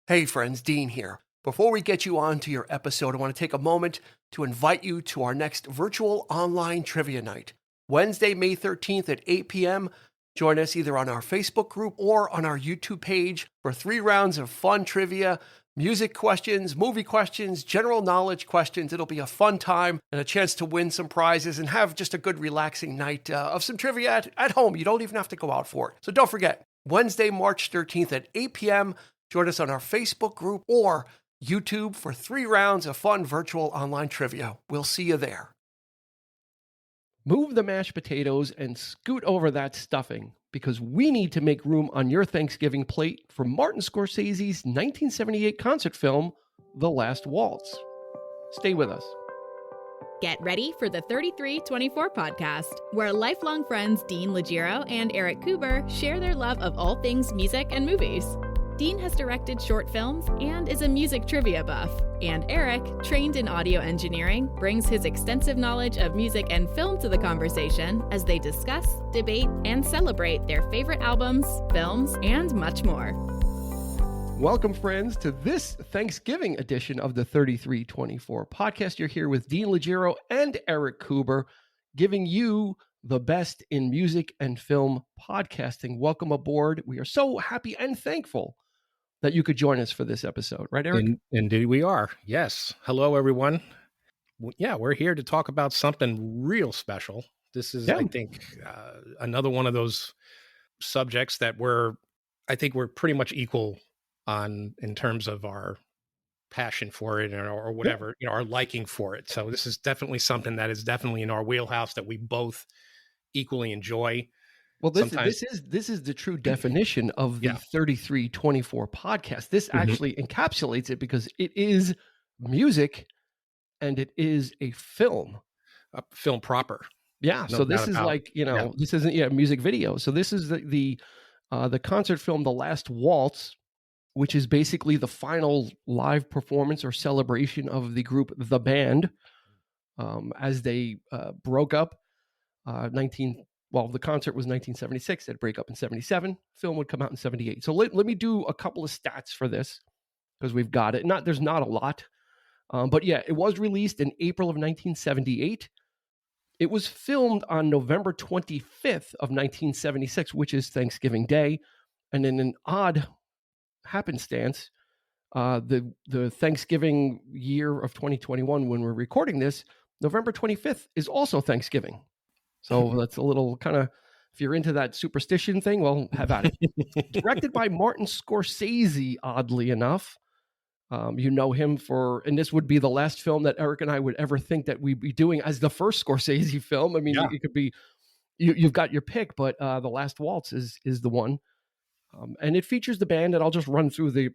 Hey friends, Dean here. Before we get you on to your episode, I want to take a moment to invite you to our next virtual online trivia night. Wednesday, May 13th at 8 p.m. Join us either on our Facebook group or on our YouTube page for 3 rounds of fun trivia, music questions, movie questions, general knowledge questions. It'll be a fun time and a chance to win some prizes and have just a good relaxing night of some trivia at home. You don't even have to go out for it. So don't forget, Wednesday, March 13th at 8 p.m. Join us on our Facebook group or YouTube for 3 rounds of fun virtual online trivia. We'll see you there. Move the mashed potatoes and scoot over that stuffing because we need to make room on your Thanksgiving plate for Martin Scorsese's 1978 concert film, The Last Waltz. Stay with us. Get ready for the 3324 podcast, where lifelong friends Dean Legiro and Eric Kuber share their love of all things music and movies. Dean has directed short films and is a music trivia buff. And Eric, trained in audio engineering, brings his extensive knowledge of music and film to the conversation as they discuss, debate, and celebrate their favorite albums, films, and much more. Welcome, friends, to this Thanksgiving edition of the 3324 podcast. You're here with Dean Legiro and Eric Kuber, giving you the best in music and film podcasting. Welcome aboard. We are so happy and thankful that you could join us for this episode. Right, Eric? Indeed we are. Yes. Hello, everyone. Yeah, we're here to talk about something real special. This is, I think, another one of those subjects that I think we're pretty much equal on in terms of our passion for it or whatever, our liking for it. So this is definitely something that is definitely in our wheelhouse that we both equally enjoy. Well, this is the true definition of the 3324 podcast. This actually encapsulates it because it is music and it is a film. A film proper. Yeah. No, so this is this isn't a music video. So this is the concert film, The Last Waltz, which is basically the final live performance or celebration of the group, The Band, as they broke up. The concert was 1976. They'd break up in 77. Film would come out in 78. So let me do a couple of stats for this because we've got it. There's not a lot. But yeah, it was released in April of 1978. It was filmed on November 25th of 1976, which is Thanksgiving Day. And in an odd happenstance, the Thanksgiving year of 2021, when we're recording this, November 25th is also Thanksgiving. So that's a little kind of, if you're into that superstition thing, well, have at it. Directed by Martin Scorsese, oddly enough. You know him and this would be the last film that Eric and I would ever think that we'd be doing as the first Scorsese film. I mean, it could be, you've got your pick, but The Last Waltz is the one. And it features the band, and I'll just run through the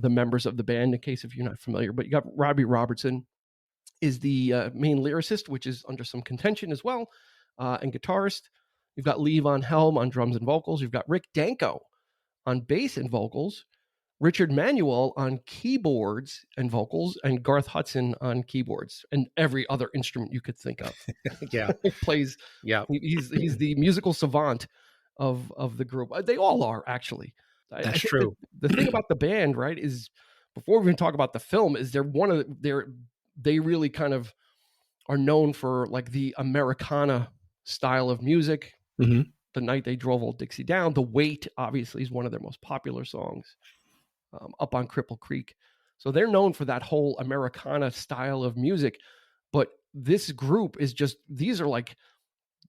members of the band in case if you're not familiar. But you got Robbie Robertson is the main lyricist, which is under some contention as well. And guitarist. You've got Lee Von Helm on drums and vocals. You've got Rick Danko on bass and vocals, Richard Manuel on keyboards and vocals, and Garth Hudson on keyboards and every other instrument you could think of. He plays. Yeah, he's the musical savant of the group. They all are, actually. That's true. The thing about the band, right, is before we even talk about the film, is they really kind of are known for like the Americana style of music. The Night They Drove Old Dixie Down. The Weight, obviously, is one of their most popular songs. Up on Cripple Creek. So they're known for that whole Americana style of music. But this group is this is like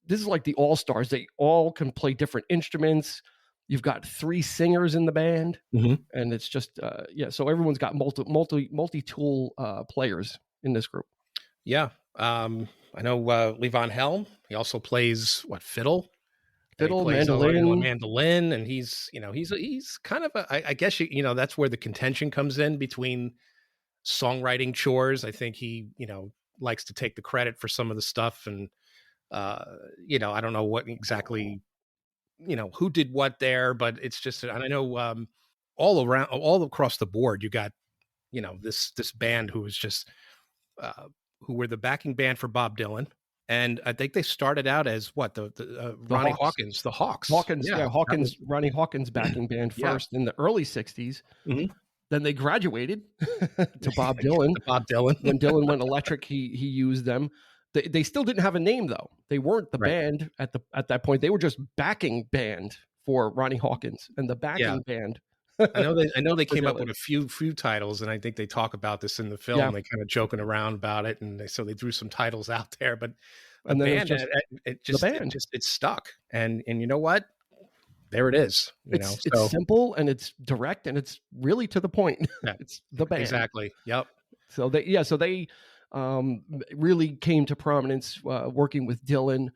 the all-stars. They all can play different instruments. You've got 3 singers in the band. And it's just, so everyone's got multi-tool players in this group. Yeah. I know Lee Von Helm. He also plays fiddle, mandolin, and he's kind of I guess that's where the contention comes in between songwriting chores. I think he likes to take the credit for some of the stuff, and I don't know what exactly who did what there, but it's just, and I know all across the board you got this band who was just who were the backing band for Bob Dylan. And I think they started out as the Ronnie Hawkins, the Hawks. Ronnie Hawkins backing band first in the early 60s. Then they graduated to Bob Dylan. Bob Dylan. When Dylan went electric, he used them. They still didn't have a name though. They weren't the band at that point. They were just backing band for Ronnie Hawkins and the backing band. I know they came up with a few titles, and I think they talk about this in the film. They kind of joking around about it, and so they threw some titles out there. But and then band, it stuck, and you know what? There it is. It's simple and it's direct and it's really to the point. Yeah, it's the band. Exactly. Yep. So they really came to prominence working with Dylan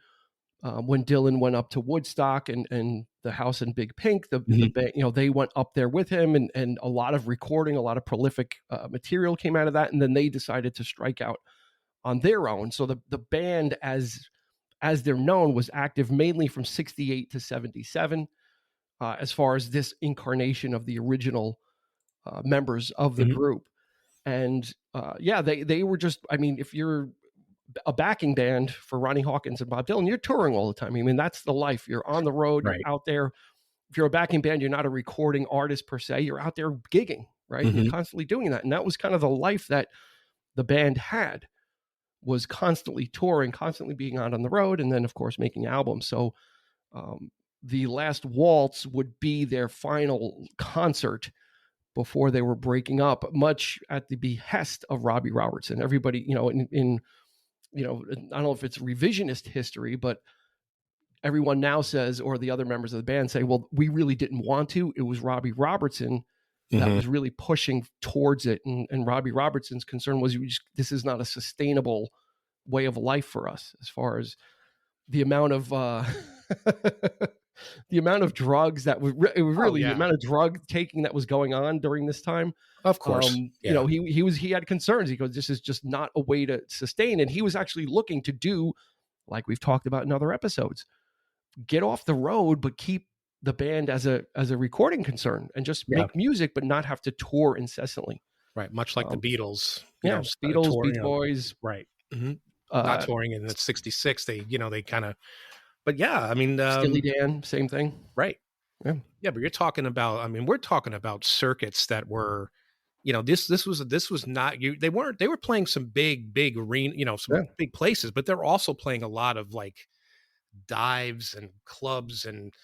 when Dylan went up to Woodstock and the House in Big Pink. The band, they went up there with him, and a lot of recording, a lot of prolific material came out of that. And then they decided to strike out on their own. So the band, as they're known, was active mainly from 68 to 77. As far as this incarnation of the original members of the group. And they were just, I mean, if you're a backing band for Ronnie Hawkins and Bob Dylan, you're touring all the time. I mean, that's the life. You're on the road, you're out there. If you're a backing band, you're not a recording artist per se. You're out there gigging, right? You're constantly doing that. And that was kind of the life that the band had, was constantly touring, constantly being out on the road, and then, of course, making albums. So, the last Waltz would be their final concert before they were breaking up, much at the behest of Robbie Robertson. Everybody, I don't know if it's revisionist history, but everyone now says, or the other members of the band say, well, we really didn't want to. It was Robbie Robertson that was really pushing towards it. And Robbie Robertson's concern was, this is not a sustainable way of life for us, as far as the amount of the amount of drugs that was really the amount of drug taking that was going on during this time. Of course, he had concerns. He goes, this is just not a way to sustain. And he was actually looking to do, like we've talked about in other episodes, get off the road, but keep the band as a recording concern and just make music, but not have to tour incessantly. Right. Much like the Beatles. Beatles, Beach Boys. Right. Not touring in the 66. They kind of, but I mean, Steely Dan, same thing. Right. Yeah. But you're talking about, I mean, we're talking about circuits that were, this was not, they were playing some big arena, some big places, but they're also playing a lot of like dives and clubs and,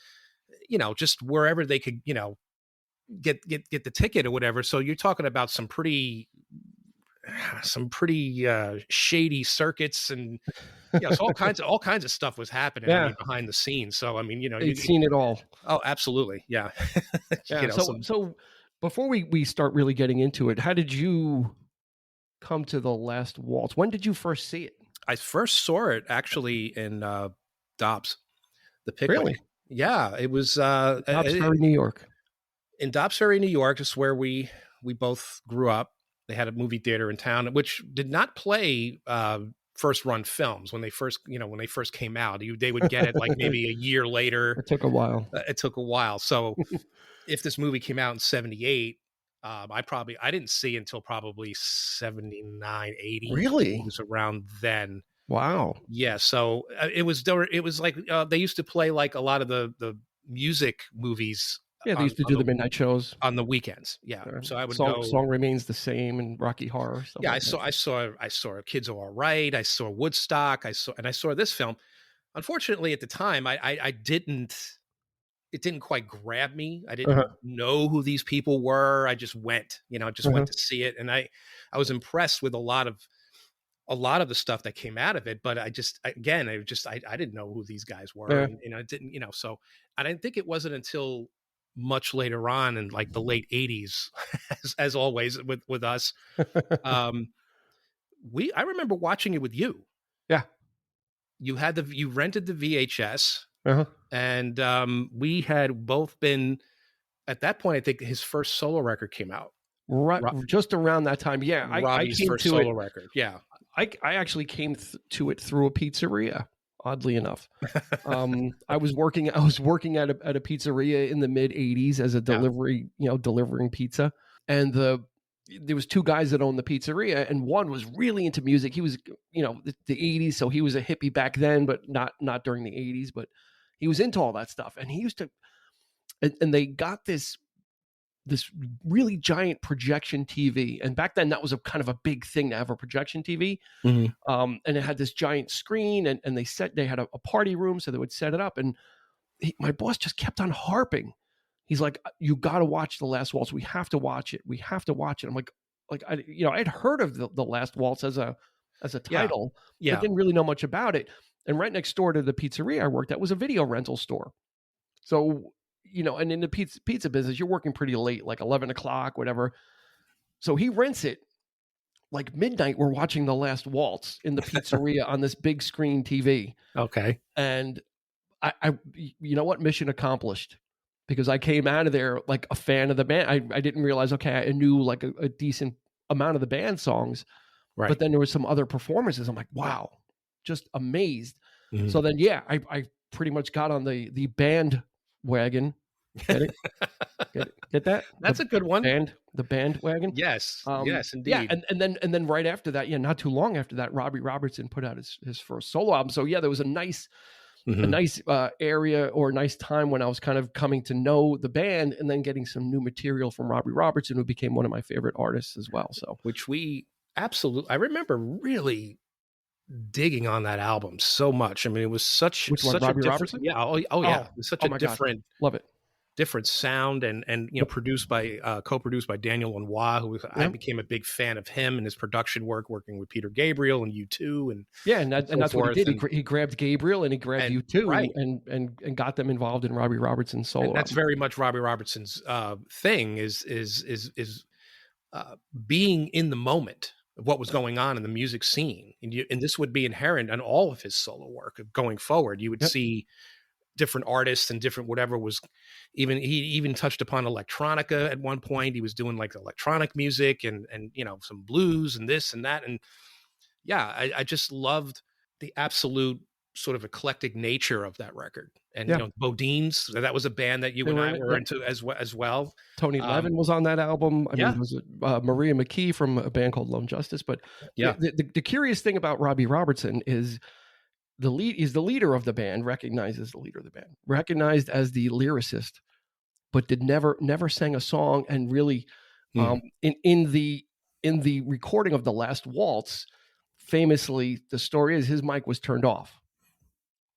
just wherever they could, get the ticket or whatever. So you're talking about some pretty shady circuits, and so all kinds of stuff was happening behind the scenes. So I mean, you've seen it all. Oh, absolutely, yeah. So before we start really getting into it, how did you come to The Last Waltz? When did you first see it? I first saw it actually in Dobbs, the Pickwick. Really? Yeah, it was Dobbs Ferry, New York. In Dobbs Ferry, New York is where we both grew up. They had a movie theater in town, which did not play first run films when they first came out. They would get it like maybe a year later. It took a while. So if this movie came out in 78, I didn't see it until probably 79, 80. Really? It was around then. Wow. Yeah. So it was like they used to play like a lot of the music movies. Yeah, they used to do the midnight shows on the weekends. Yeah, so I would go. Song Remains the Same and Rocky Horror. Yeah, I saw Kids Are All Right. I saw Woodstock. I saw this film. Unfortunately, at the time, I didn't. It didn't quite grab me. I didn't know who these people were. I just went. Went to see it, and I was impressed with a lot of the stuff that came out of it. But I didn't know who these guys were, and I didn't. So I didn't think it wasn't until much later on in like the late 80s, as always with us. I remember watching it with you. Yeah. You rented the VHS and we had both been at that point. I think his first solo record came out. Right. Just around that time. Yeah. Robbie's first solo record. Yeah. I actually came to it through a pizzeria. Oddly enough, I was working at a pizzeria in the mid '80s as a delivering pizza, and there was two guys that owned the pizzeria, and one was really into music. He was, the '80s, so he was a hippie back then, but not during the '80s. But he was into all that stuff, and he used to, and they got this this really giant projection TV. And back then that was a kind of a big thing to have a projection TV. Mm-hmm. And it had this giant screen, and they had a party room, so they would set it up. And my boss just kept on harping. He's like, you got to watch The Last Waltz. We have to watch it. We have to watch it. I'm like I'd heard of the Last Waltz as a title, but didn't really know much about it. And right next door to the pizzeria I worked at was a video rental store. So, and in the pizza business, you're working pretty late, like 11 o'clock, whatever. So he rents it like midnight. We're watching The Last Waltz in the pizzeria on this big screen TV. Okay. And I you know what? Mission accomplished, because I came out of there like a fan of the band. I didn't realize, okay, I knew like a decent amount of the band songs, right? But then there was some other performances. I'm like, wow, just amazed. Mm-hmm. So then, yeah, I pretty much got on the band wagon. Get it? Get that? That's a good one. The bandwagon. Yes. Yes, indeed. Yeah, and then right after that, not too long after that, Robbie Robertson put out his first solo album. So yeah, there was a nice area or a nice time when I was kind of coming to know the band, and then getting some new material from Robbie Robertson, who became one of my favorite artists as well. So, which I remember really digging on that album so much. I mean, it was such a different, Robertson? Yeah. Oh yeah. It was such a different, love it. Different sound, and co-produced by Daniel Lanois, who I became a big fan of him and his production work, working with Peter Gabriel and U2, and that's what he did. He grabbed Gabriel and he grabbed U2, right, and got them involved in Robbie Robertson's solo. And that's very much Robbie Robertson's thing is being in the moment of what was going on in the music scene, and this would be inherent in all of his solo work going forward. You would see different artists and different whatever was. He even touched upon electronica at one point. He was doing like electronic music and some blues and this and that. And yeah, I just loved the absolute sort of eclectic nature of that record. And Bodines, that was a band that you and I were into as well. Tony Levin was on that album. I mean, it was Maria McKee from a band called Lone Justice. But the curious thing about Robbie Robertson is the leader of the band, recognized as the leader of the band, recognized as the lyricist, but never sang a song. And really, in the recording of The Last Waltz, famously, the story is his mic was turned off,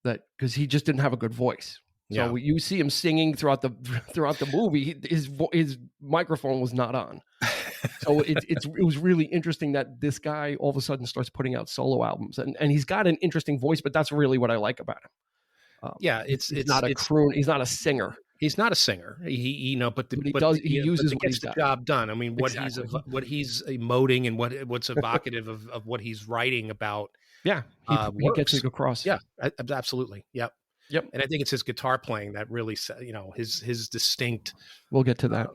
because he just didn't have a good voice. So you see him singing throughout the movie, his microphone was not on. So it was really interesting that this guy all of a sudden starts putting out solo albums, and he's got an interesting voice, but that's really what I like about him. He's not a croon. He's not a singer. He's not a singer. He uses what he's got. The job done. I mean, what he's emoting and what's evocative of what he's writing about. Yeah, he gets it across. Yeah, absolutely. Yep. And I think it's his guitar playing that really, his distinct. We'll get to that.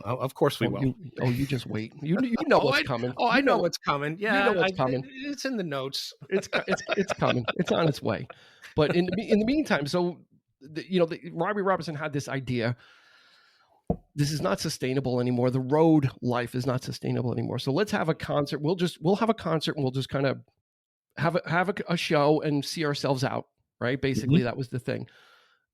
Of course we will. You just wait. You know what's coming. I know what's coming. Yeah, you know what's coming. It's in the notes. It's coming. It's on its way. But in the meantime, so Robbie Robertson had this idea. This is not sustainable anymore. The road life is not sustainable anymore. So let's have a concert. We'll have a concert, and we'll just kind of have a show and see ourselves out. Right. Basically, that was the thing.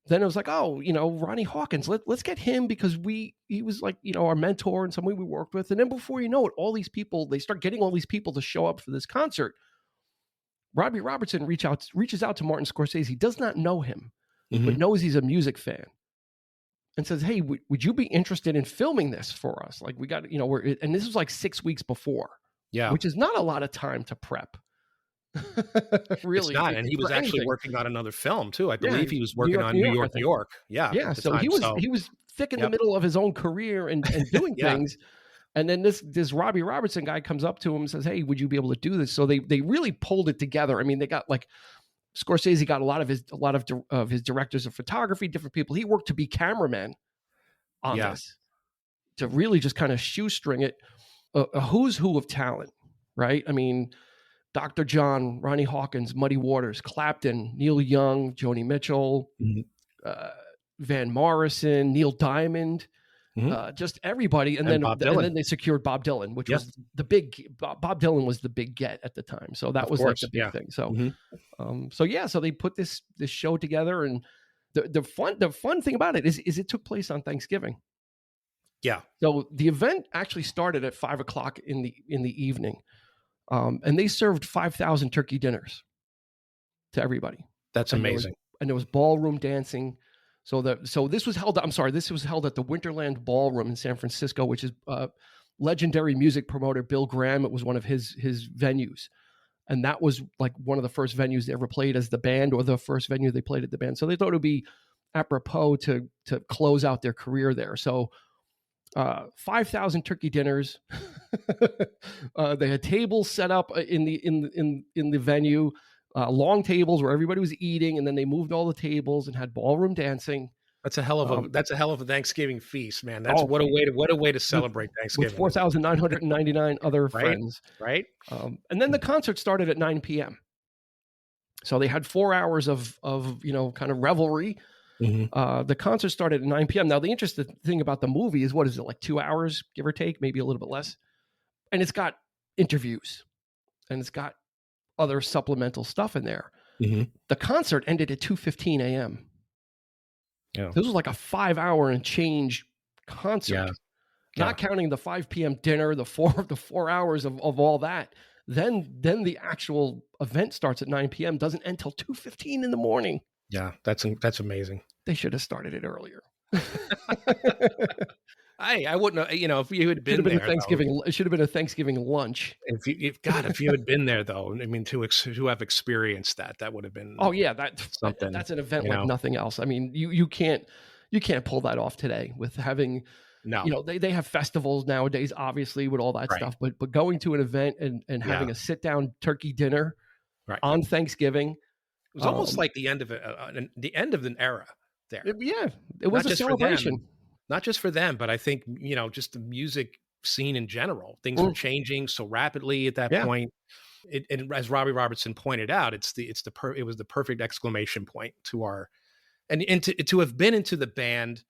Then it was like, Ronnie Hawkins, let's get him, because he was like, our mentor and somebody we worked with. And then before you know it, they start getting all these people to show up for this concert. Robbie Robertson reaches out to Martin Scorsese. He does not know him, but knows he's a music fan, and says, hey, would you be interested in filming this for us? Like, we got, and this was like 6 weeks before, which is not a lot of time to prep. Really, it's not. And he was actually working on another film too. I believe he was working on New York. Yeah. So he was thick in the middle of his own career and doing things. And then this Robbie Robertson guy comes up to him and says, hey, would you be able to do this? So they really pulled it together. I mean, they got like Scorsese got a lot of his directors of photography, different people. He worked to be cameraman on this, to really just kind of shoestring it. A who's who of talent, right? I mean, Dr. John, Ronnie Hawkins, Muddy Waters, Clapton, Neil Young, Joni Mitchell, Van Morrison, Neil Diamond, just everybody. And then they secured Bob Dylan, which was the big, Bob Dylan was the big get at the time. So that was like the big thing. So, so they put this show together, and the fun thing about it is it took place on Thanksgiving. Yeah. So the event actually started at 5 o'clock in the evening, and they served 5,000 turkey dinners to everybody. That's And amazing. there was ballroom dancing. So this was held. I'm sorry, this was held at the Winterland Ballroom in San Francisco, which is legendary music promoter Bill Graham. It was one of his venues, and that was like one of the first venues they ever played as the band, or the first venue they played at the band. So they thought it would be apropos to close out their career there. So 5,000 turkey dinners. They had tables set up in the venue, long tables where everybody was eating, and then they moved all the tables and had ballroom dancing. That's a hell of a Thanksgiving feast, man. That's what a way to celebrate Thanksgiving with 4,999 other right? friends. Right. And then the concert started at 9 p.m. So they had 4 hours of kind of revelry. Mm-hmm. The concert started at 9 p.m. Now, the interesting thing about the movie is, what is it, like 2 hours, give or take, maybe a little bit less? And it's got interviews, and it's got other supplemental stuff in there. Mm-hmm. The concert ended at 2:15 a.m. Yeah. This was like a 5 hour and change concert, not counting the 5 p.m. dinner, the 4 hours of all that. Then the actual event starts at 9 p.m. doesn't end until 2:15 in the morning. Yeah, that's amazing. They should have started it earlier. I wouldn't have, if you had been there. It should have been a Thanksgiving lunch. If you had been there, though, I mean, to have experienced that would have been. Oh yeah, something. That's an event like nothing else. I mean, you can't pull that off today with having. No. They have festivals nowadays, obviously, with all that stuff. But going to an event and having a sit down turkey dinner on Thanksgiving. It was almost like the end of an era there. It was a celebration. Not just for them, but I think, just the music scene in general. Things were changing so rapidly at that point. And as Robbie Robertson pointed out, it was the perfect exclamation point to our, and to have been into the band,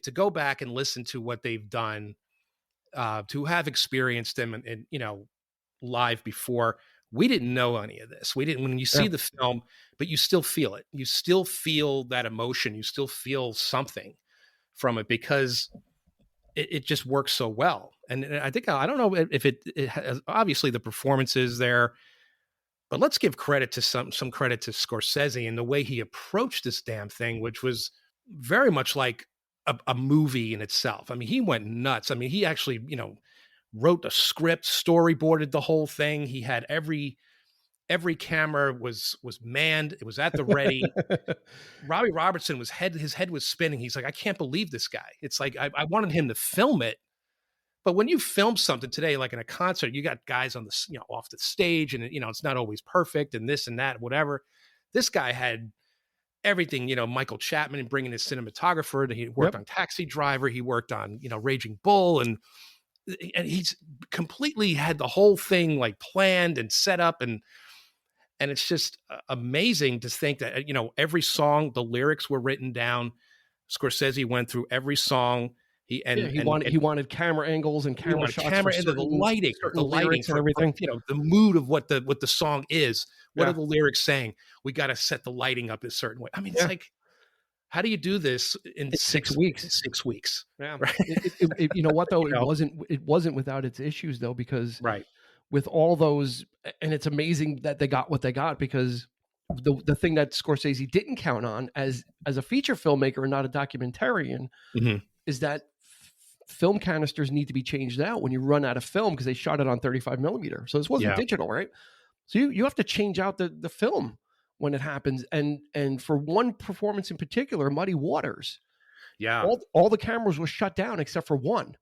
to go back and listen to what they've done, to have experienced them and live before. We didn't know any of this. We didn't. When you see the film, but you still feel it. You still feel that emotion. You still feel something from it because it just works so well. And I think, I don't know if it has, obviously the performances there, but let's give credit to some credit to Scorsese and the way he approached this damn thing, which was very much like a movie in itself. I mean, he went nuts. I mean, he actually, wrote a script, storyboarded the whole thing. He had every camera was manned. It was at the ready. Robbie Robertson his head was spinning. He's like, I can't believe this guy. It's like, I wanted him to film it. But when you film something today, like in a concert, you got guys on the, off the stage and, it's not always perfect and this and that, whatever. This guy had everything, Michael Chapman and bringing his cinematographer. He worked on Taxi Driver. He worked on, Raging Bull, and he's completely had the whole thing like planned and set up. And it's just amazing to think that, every song, the lyrics were written down. Scorsese went through every song. He wanted camera angles and camera shots, and the lighting and everything. The mood of what the song is. What are the lyrics saying? We got to set the lighting up a certain way. I mean, it's like, how do you do this in 6 weeks? 6 weeks. Yeah. Right? You know what though? It wasn't without its issues though, because with all those, and it's amazing that they got what they got, because the thing that Scorsese didn't count on as a feature filmmaker and not a documentarian is that film canisters need to be changed out when you run out of film, because they shot it on 35 millimeter. So this wasn't digital, right? So you have to change out the film when it happens. And for one performance in particular, Muddy Waters, all the cameras were shut down except for one.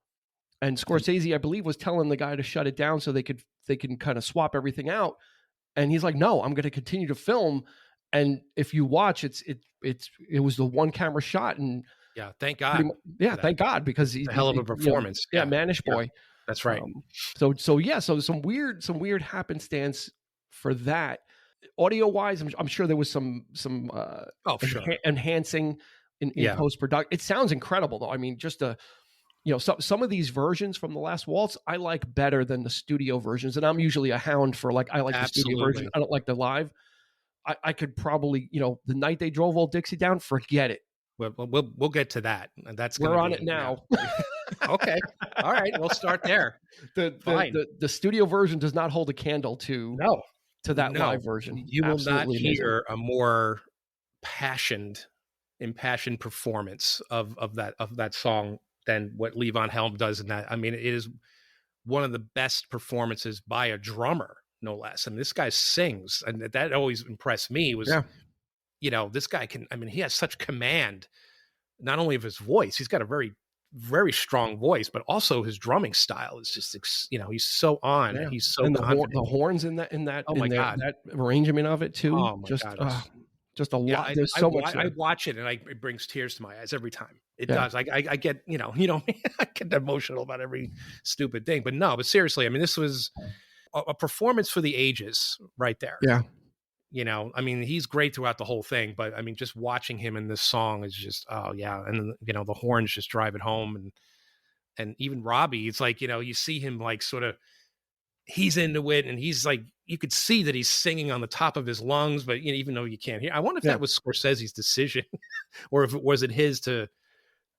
And Scorsese, I believe, was telling the guy to shut it down so they can kind of swap everything out. And he's like, no, I'm going to continue to film. And if you watch, it was the one camera shot. And thank God. Thank God, because he's a hell of a performance. Manish Boy. Yeah, that's right. So some weird happenstance for that. Audio wise, I'm sure there was some enhancing in post production. It sounds incredible though. I mean, just some of these versions from the last Waltz I like better than the studio versions, and I'm usually a hound for I like the studio version. I don't like the live. I could probably the night they drove Old Dixie down, forget it. We'll get to that, and we're on it now. Okay. All right. We'll start there. Fine. The studio version does not hold a candle to No. that No. live version. You will not Absolutely amazing. hear a more impassioned performance of that song than what Levon Helm does in that. I mean, it is one of the best performances by a drummer, no less. I mean, this guy sings, and that always impressed me was, this guy he has such command, not only of his voice, he's got a very, very strong voice, but also his drumming style is just, he's so on. Yeah. He's so and confident. the horns in that, oh my God, that arrangement of it too. Oh my God. Just a lot. There's I so much. I watch it and it brings tears to my eyes every time. It Yeah. does. I get, I get emotional about every stupid thing. But seriously, I mean, this was a performance for the ages right there. Yeah. He's great throughout the whole thing, but I mean, just watching him in this song is just, oh yeah. And the horns just drive it home. And even Robbie, it's like, you see him like sort of, he's into it, and he's like, you could see that he's singing on the top of his lungs, but even though you can't hear, I wonder if that was Scorsese's decision, or if it was his to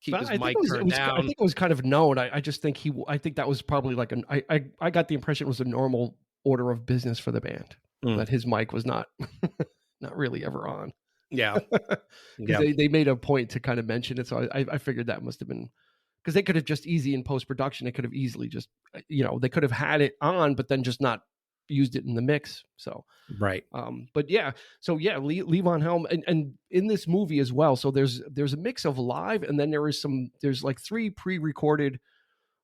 keep his mic turned down. I think it was kind of known. I just think I think that was probably like I got the impression it was a normal order of business for the band, that his mic was not really ever on. Yeah. Because they made a point to kind of mention it, so I figured that must have been, because they could have just easy in post-production, they could have easily just, they could have had it on, but then just not used it in the mix. So, right. But yeah, so yeah, Levon Helm, and in this movie as well. So there's a mix of live, and then there's like 3 pre-recorded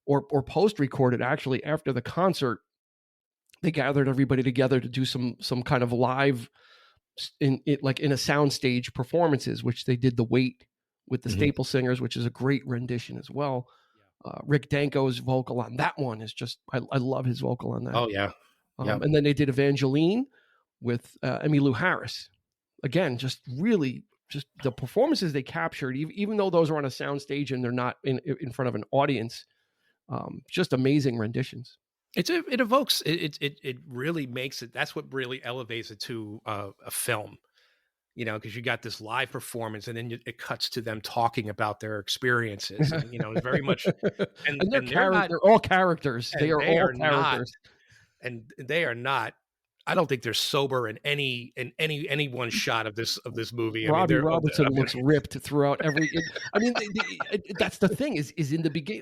or post-recorded, actually, after the concert. They gathered everybody together to do some kind of live in a soundstage performances, which they did The Wait with the Staple Singers, which is a great rendition as well. Rick Danko's vocal on that one is just, I love his vocal on that. Oh yeah. And then they did Evangeline with Emmylou Harris. Again, just really, just the performances they captured, even though those are on a soundstage and they're not in front of an audience, just amazing renditions. It evokes, it really makes it, that's what really elevates it to a film. Because you got this live performance, and then it cuts to them talking about their experiences. And, it's very much, and they're all characters. They are all characters, and they are not. I don't think they're sober in any one shot of this movie. Robbie Robertson looks ripped throughout every. That's the thing is in the beginning,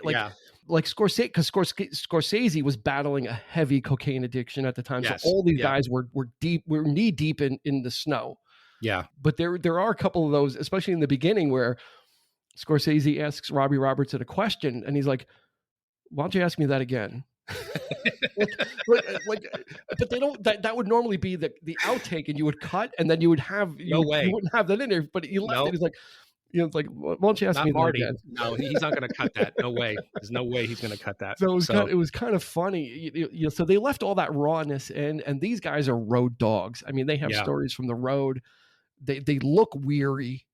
like Scorsese, because Scorsese was battling a heavy cocaine addiction at the time. Yes. So all these guys were knee deep in the snow. Yeah. But there are a couple of those, especially in the beginning, where Scorsese asks Robbie Robertson a question, and he's like, "Why don't you ask me that again?" But they don't. That would normally be the outtake, and you would cut, and then you would have you wouldn't have that in there. But he left it. He's like, it's like, why don't you ask me that again? No, he's not going to cut that. No way. There's no way he's going to cut that. So it was kind of funny. So they left all that rawness in, and these guys are road dogs. I mean, they have stories from the road. They look weary.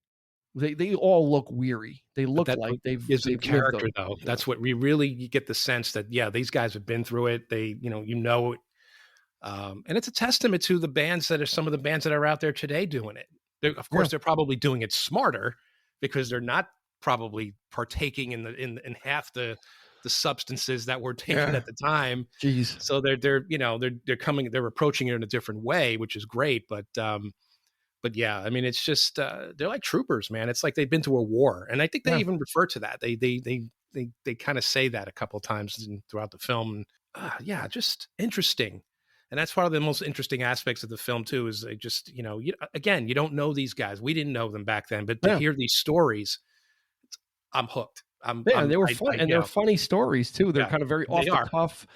They all look weary. They look like they've character though. That's what you get the sense that these guys have been through it. They it. And it's a testament to the bands that are some of the bands that are out there today doing it. They're probably doing it smarter, because they're not probably partaking in half the substances that were taken at the time. Jeez. So they're approaching it in a different way, which is great. But yeah, I mean, it's just they're like troopers, man. It's like they've been to a war, and I think they even refer to that. They kind of say that a couple of times throughout the film. Just interesting. And that's part of the most interesting aspects of the film too. Is they just again, you don't know these guys. We didn't know them back then, but to hear these stories, I'm hooked. They were fun, and they're funny stories too. They're kind of very off the cuff.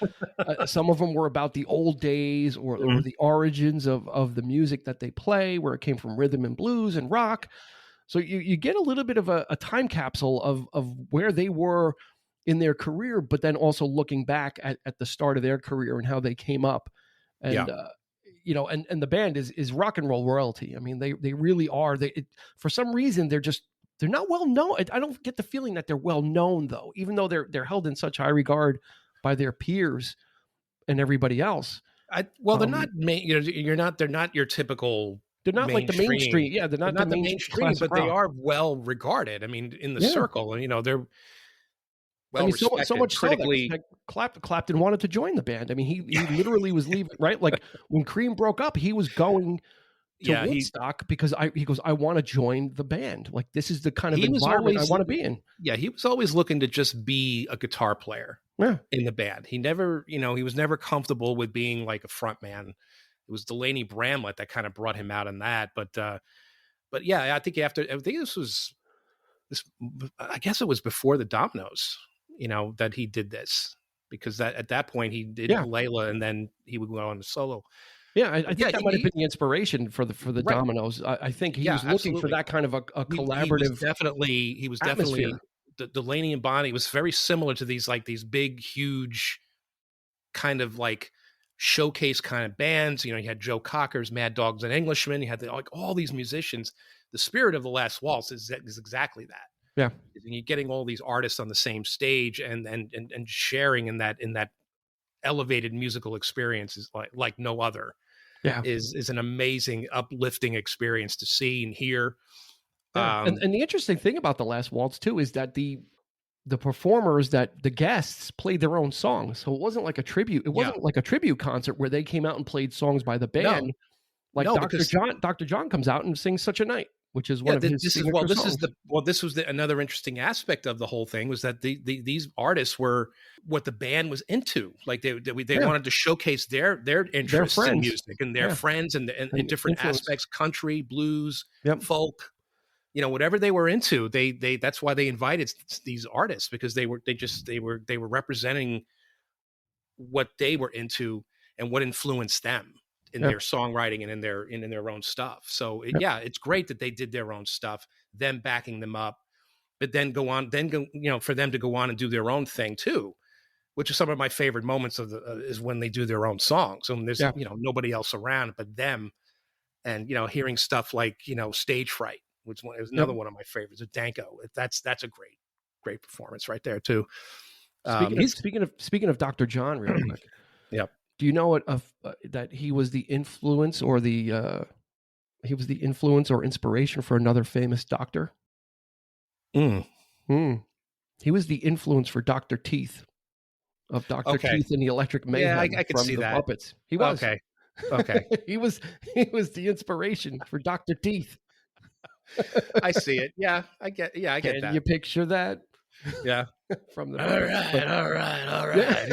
Some of them were about the old days or the origins of the music that they play, where it came from rhythm and blues and rock. So you get a little bit of a time capsule of where they were in their career, but then also looking back at the start of their career and how they came up. And and the band is rock and roll royalty. I mean, they really are. For some reason they're not well known. I don't get the feeling that they're well known though, even though they're held in such high regard by their peers and everybody else. They're not they're not your typical. They're not like the mainstream. Yeah, they're not the mainstream, but they are well regarded. I mean, in the circle, they're. well respected, so much critically. so that Clapton wanted to join the band. I mean, he literally was leaving, right? Like when Cream broke up, he was going to Woodstock because he goes, I want to join the band. Like this is the kind of environment I want to be in. Yeah, he was always looking to just be a guitar player in the band. He never, he was never comfortable with being like a front man. It was Delaney Bramlett that kind of brought him out in that. But yeah, I think I guess it was before the Dominoes, that he did this, because at that point he did Layla and then he would go on to solo. Yeah, I think that might have been the inspiration for the Dominoes. I think he was looking for that kind of a collaborative. He was definitely Delaney and Bonnie was very similar to these big, huge kind of like showcase kind of bands. You had Joe Cocker's Mad Dogs and Englishmen. You had all these musicians. The spirit of The Last Waltz is exactly that. Yeah, you're getting all these artists on the same stage and sharing in that elevated musical experience is like no other. Yeah, is an amazing, uplifting experience to see and hear. Yeah. And the interesting thing about The Last Waltz too is that the performers, that the guests played their own songs, so it wasn't like a tribute. It wasn't like a tribute concert where they came out and played songs by the band. Dr. John comes out and sings Such a Night, which is one of his songs. This was another interesting aspect of the whole thing, was that these artists were what the band was into. Like they wanted to showcase their interests in music and their friends and different aspects, country, blues, folk, whatever they were into. They that's why they invited these artists, because they were representing what they were into and what influenced them in their songwriting and in their own stuff. So it's great that they did their own stuff, them backing them up, but then for them to go on and do their own thing too, which is some of my favorite moments is when they do their own songs. And there's, nobody else around but them, and, hearing stuff like, Stage Fright, which is another one of my favorites, Danko. That's a great performance right there too. Speaking of Dr. John real quick. Yep. Do you know that he was the influence or inspiration for another famous doctor? He was the influence for Dr. Teeth of Dr. Teeth and the Electric Mayhem. Yeah, I could see that. Muppets. He was. Okay. he was the inspiration for Dr. Teeth. I see it. Yeah, I get that. Can you picture that? Yeah. From the all right.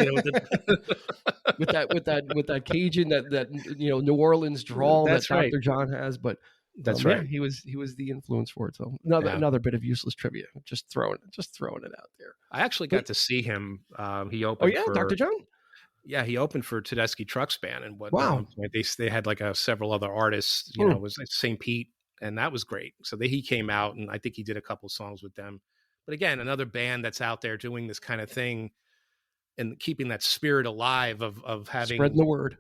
with that Cajun, that New Orleans drawl that Dr. John has, but that's right. He was the influence for it. So another bit of useless trivia. Just throwing it out there. I actually got to see him. He opened. Oh yeah, Dr. John. Yeah, he opened for Tedeschi Trucks Band, and wow, they had like several other artists. It was like St. Pete, and that was great. So he came out, and I think he did a couple songs with them. But again, another band that's out there doing this kind of thing and keeping that spirit alive of having spreading the word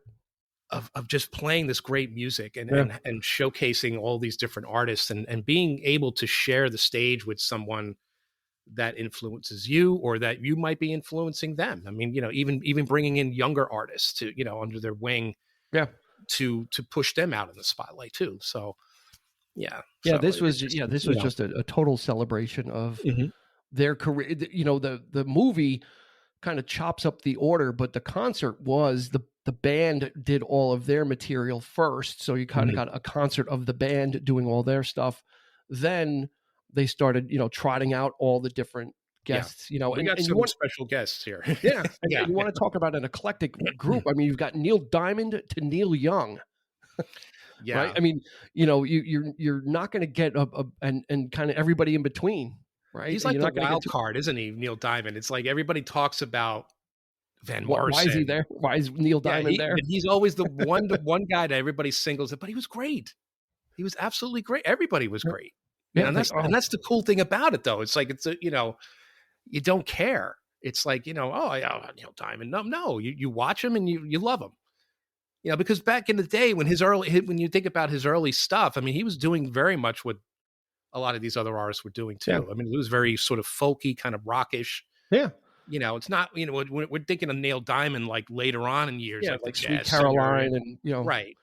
of just playing this great music and showcasing all these different artists and being able to share the stage with someone that influences you or that you might be influencing them. I mean, even bringing in younger artists to, under their wing, to push them out in the spotlight too. So this was just a total celebration of their career. The movie kind of chops up the order, but the concert was the band did all of their material first. So you kind of got a concert of the band doing all their stuff. Then they started, trotting out all the different guests, we got some special guests here. You want to talk about an eclectic group. I mean, you've got Neil Diamond to Neil Young. Yeah. Right. I mean, you're not going to get and kind of everybody in between, right? He's like the wild card, isn't he? Neil Diamond. It's like everybody talks about Van Morrison. Why is he there? Why is Neil Diamond there? He's always the one guy that everybody singles it, but he was great. He was absolutely great. Everybody was great. Yeah, and that's the cool thing about it, though. It's like you don't care. It's like Neil Diamond. No, you watch him and you love him. Because back in the day when you think about his early stuff, I mean, he was doing very much what a lot of these other artists were doing too. Yeah. I mean, it was very sort of folky, kind of rockish. Yeah. It's not, we're thinking of Neil Diamond like later on in years. Yeah, like Sweet Caroline and right.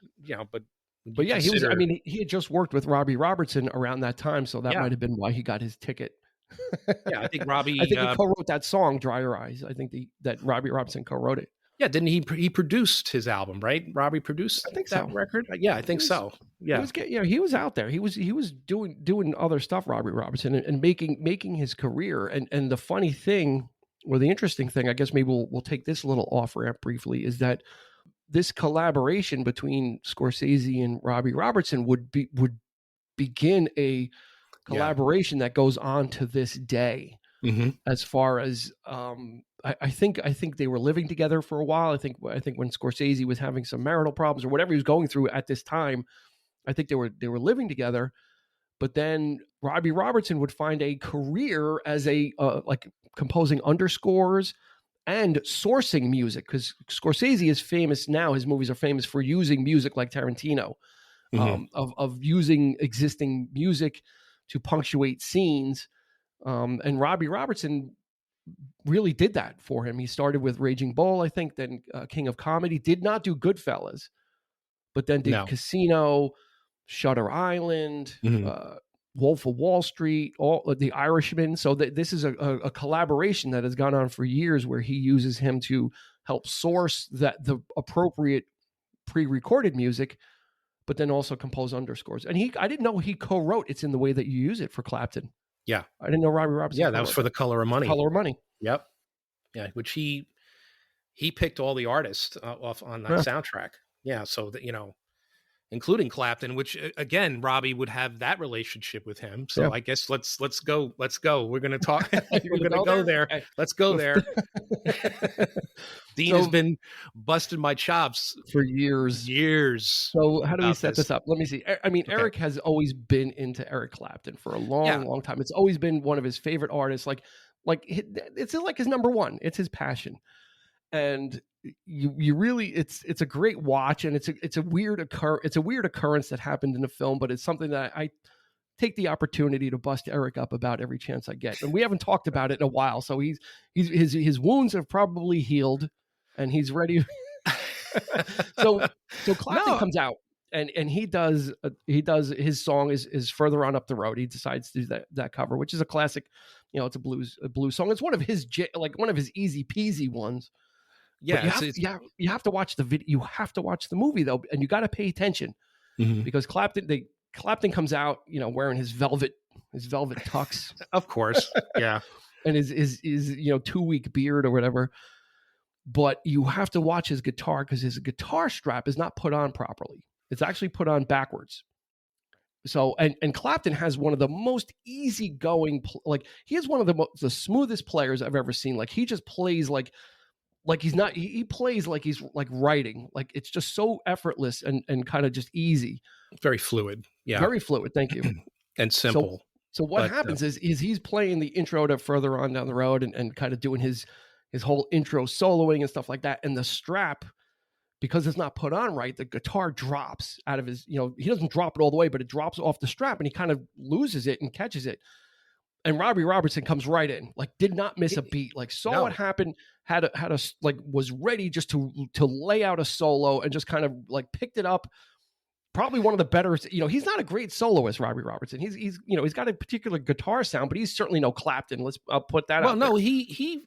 But yeah, he had just worked with Robbie Robertson around that time. So that might have been why he got his ticket Yeah, I think I Robbie. think he co-wrote that song "Dry Your Eyes." I think that Robbie Robertson co-wrote it. Yeah, didn't he produced his album, right? Robbie I produced think that so. record. Yeah, I He think was so. he Yeah, was get, he was out there. He was doing other stuff, Robbie Robertson, and making his career. And the funny thing, or the interesting thing, I guess maybe we'll take this a little off ramp briefly, is that this collaboration between Scorsese and Robbie Robertson would begin a yeah. collaboration that goes on to this day. Mm-hmm. As far as I think they were living together for a while. I think when Scorsese was having some marital problems or whatever he was going through at this time, I think they were living together. But then Robbie Robertson would find a career as a like composing underscores and sourcing music, because Scorsese is famous now. His movies are famous for using music like Tarantino, Mm-hmm. of using existing music to punctuate scenes. And Robbie Robertson really did that for him. He started with Raging Bull, I think, then King of Comedy. Did not do Goodfellas, but then did No. Casino, Shutter Island, Mm-hmm. Wolf of Wall Street, all The Irishman. So this is a collaboration that has gone on for years, where he uses him to help source the appropriate pre-recorded music, but then also compose underscores. And I didn't know he co-wrote "It's in the Way That You Use It" for Clapton. Yeah. I didn't know Robbie Robertson. Yeah, that was for The Color of Money. Color of Money. Yep. Yeah, which he picked all the artists off on that soundtrack. Yeah, so that, including Clapton, which again, Robbie would have that relationship with him. So I guess let's go. We're going to talk. We're going to go there. Okay. Let's go there. Dean has been busting my chops for years. So how do we set this up? Let me see. I mean, okay. Eric has always been into Eric Clapton for a long time. It's always been one of his favorite artists. Like it's like his number one. It's his passion. And you really, it's a great watch, and it's a weird occurrence that happened in the film, but it's something that I take the opportunity to bust Eric up about every chance I get. And we haven't talked about it in a while, so his wounds have probably healed, and he's ready. so Clapton comes out, and he does his song is Further On Up the Road. He decides to do that cover, which is a classic. It's a blues song. It's one of his easy peasy ones. Yeah, you have to watch the video. You have to watch the movie though, and you got to pay attention, because Clapton comes out, wearing his velvet tux, of course, yeah, and his 2-week beard or whatever. But you have to watch his guitar, because his guitar strap is not put on properly. It's actually put on backwards. So, and Clapton has one of the most easygoing, he is one of the smoothest players I've ever seen. Like he just plays like he's not, he plays like he's like writing, like it's just so effortless and kind of just easy. Very fluid. Yeah. Very fluid. Thank you. And simple. So what happens is he's playing the intro to Further On Down the Road and kind of doing his whole intro soloing and stuff like that. And the strap, because it's not put on right, the guitar drops out of his, he doesn't drop it all the way, but it drops off the strap, and he kind of loses it and catches it. And Robbie Robertson comes right in, did not miss a beat, saw what happened, had a was ready just to lay out a solo, and just kind of picked it up. Probably one of the better, he's not a great soloist, Robbie Robertson. He's got a particular guitar sound, but he's certainly no Clapton. I'll put that out. Well,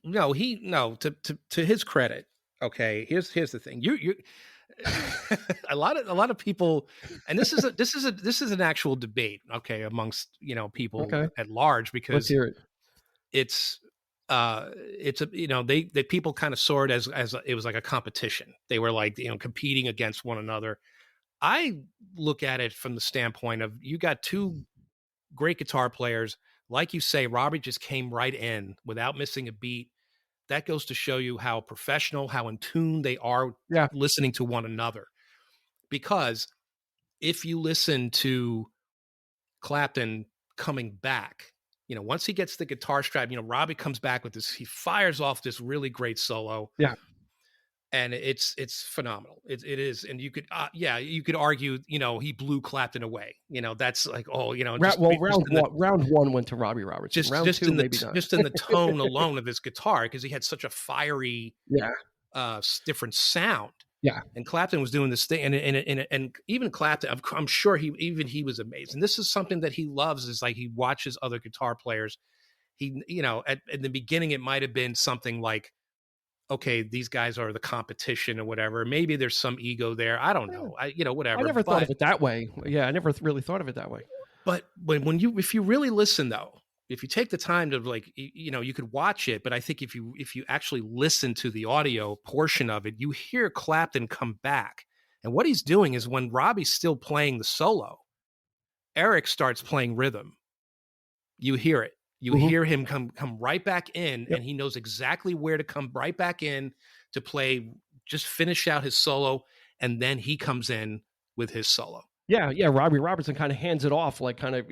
no, to his credit. Okay, here's the thing. You a lot of people, and this is an actual debate, okay, amongst people at large, because let's hear it. It's they people kind of saw it as it was like a competition. They were competing against one another. I look at it from the standpoint of, you got two great guitar players, like you say. Robbie just came right in without missing a beat. That goes to show you how professional, how in tune they are listening to one another. Because if you listen to Clapton coming back, once he gets the guitar strap, Robbie comes back with this, he fires off this really great solo. Yeah. And it's phenomenal. It is. And you could, you could argue, he blew Clapton away. That's round one went to Robbie Robertson. Just, round just two, in the, maybe not. Just in the tone alone of his guitar, because he had such a fiery, different sound. Yeah. And Clapton was doing this thing, and even Clapton, I'm sure he was amazed. And this is something that he loves, is he watches other guitar players. he, at the beginning, it might've been something like, okay, these guys are the competition or whatever. Maybe there's some ego there. I don't know. Whatever. I never thought of it that way. Yeah, I never really thought of it that way. But if you really listen though, if you take the time to like, you could watch it, but I think if you actually listen to the audio portion of it, you hear Clapton come back. And what he's doing is when Robbie's still playing the solo, Eric starts playing rhythm. You hear it. You hear him come right back in, and he knows exactly where to come right back in to play, just finish out his solo, and then he comes in with his solo. Yeah, Robbie Robertson kind of hands it off, like kind of,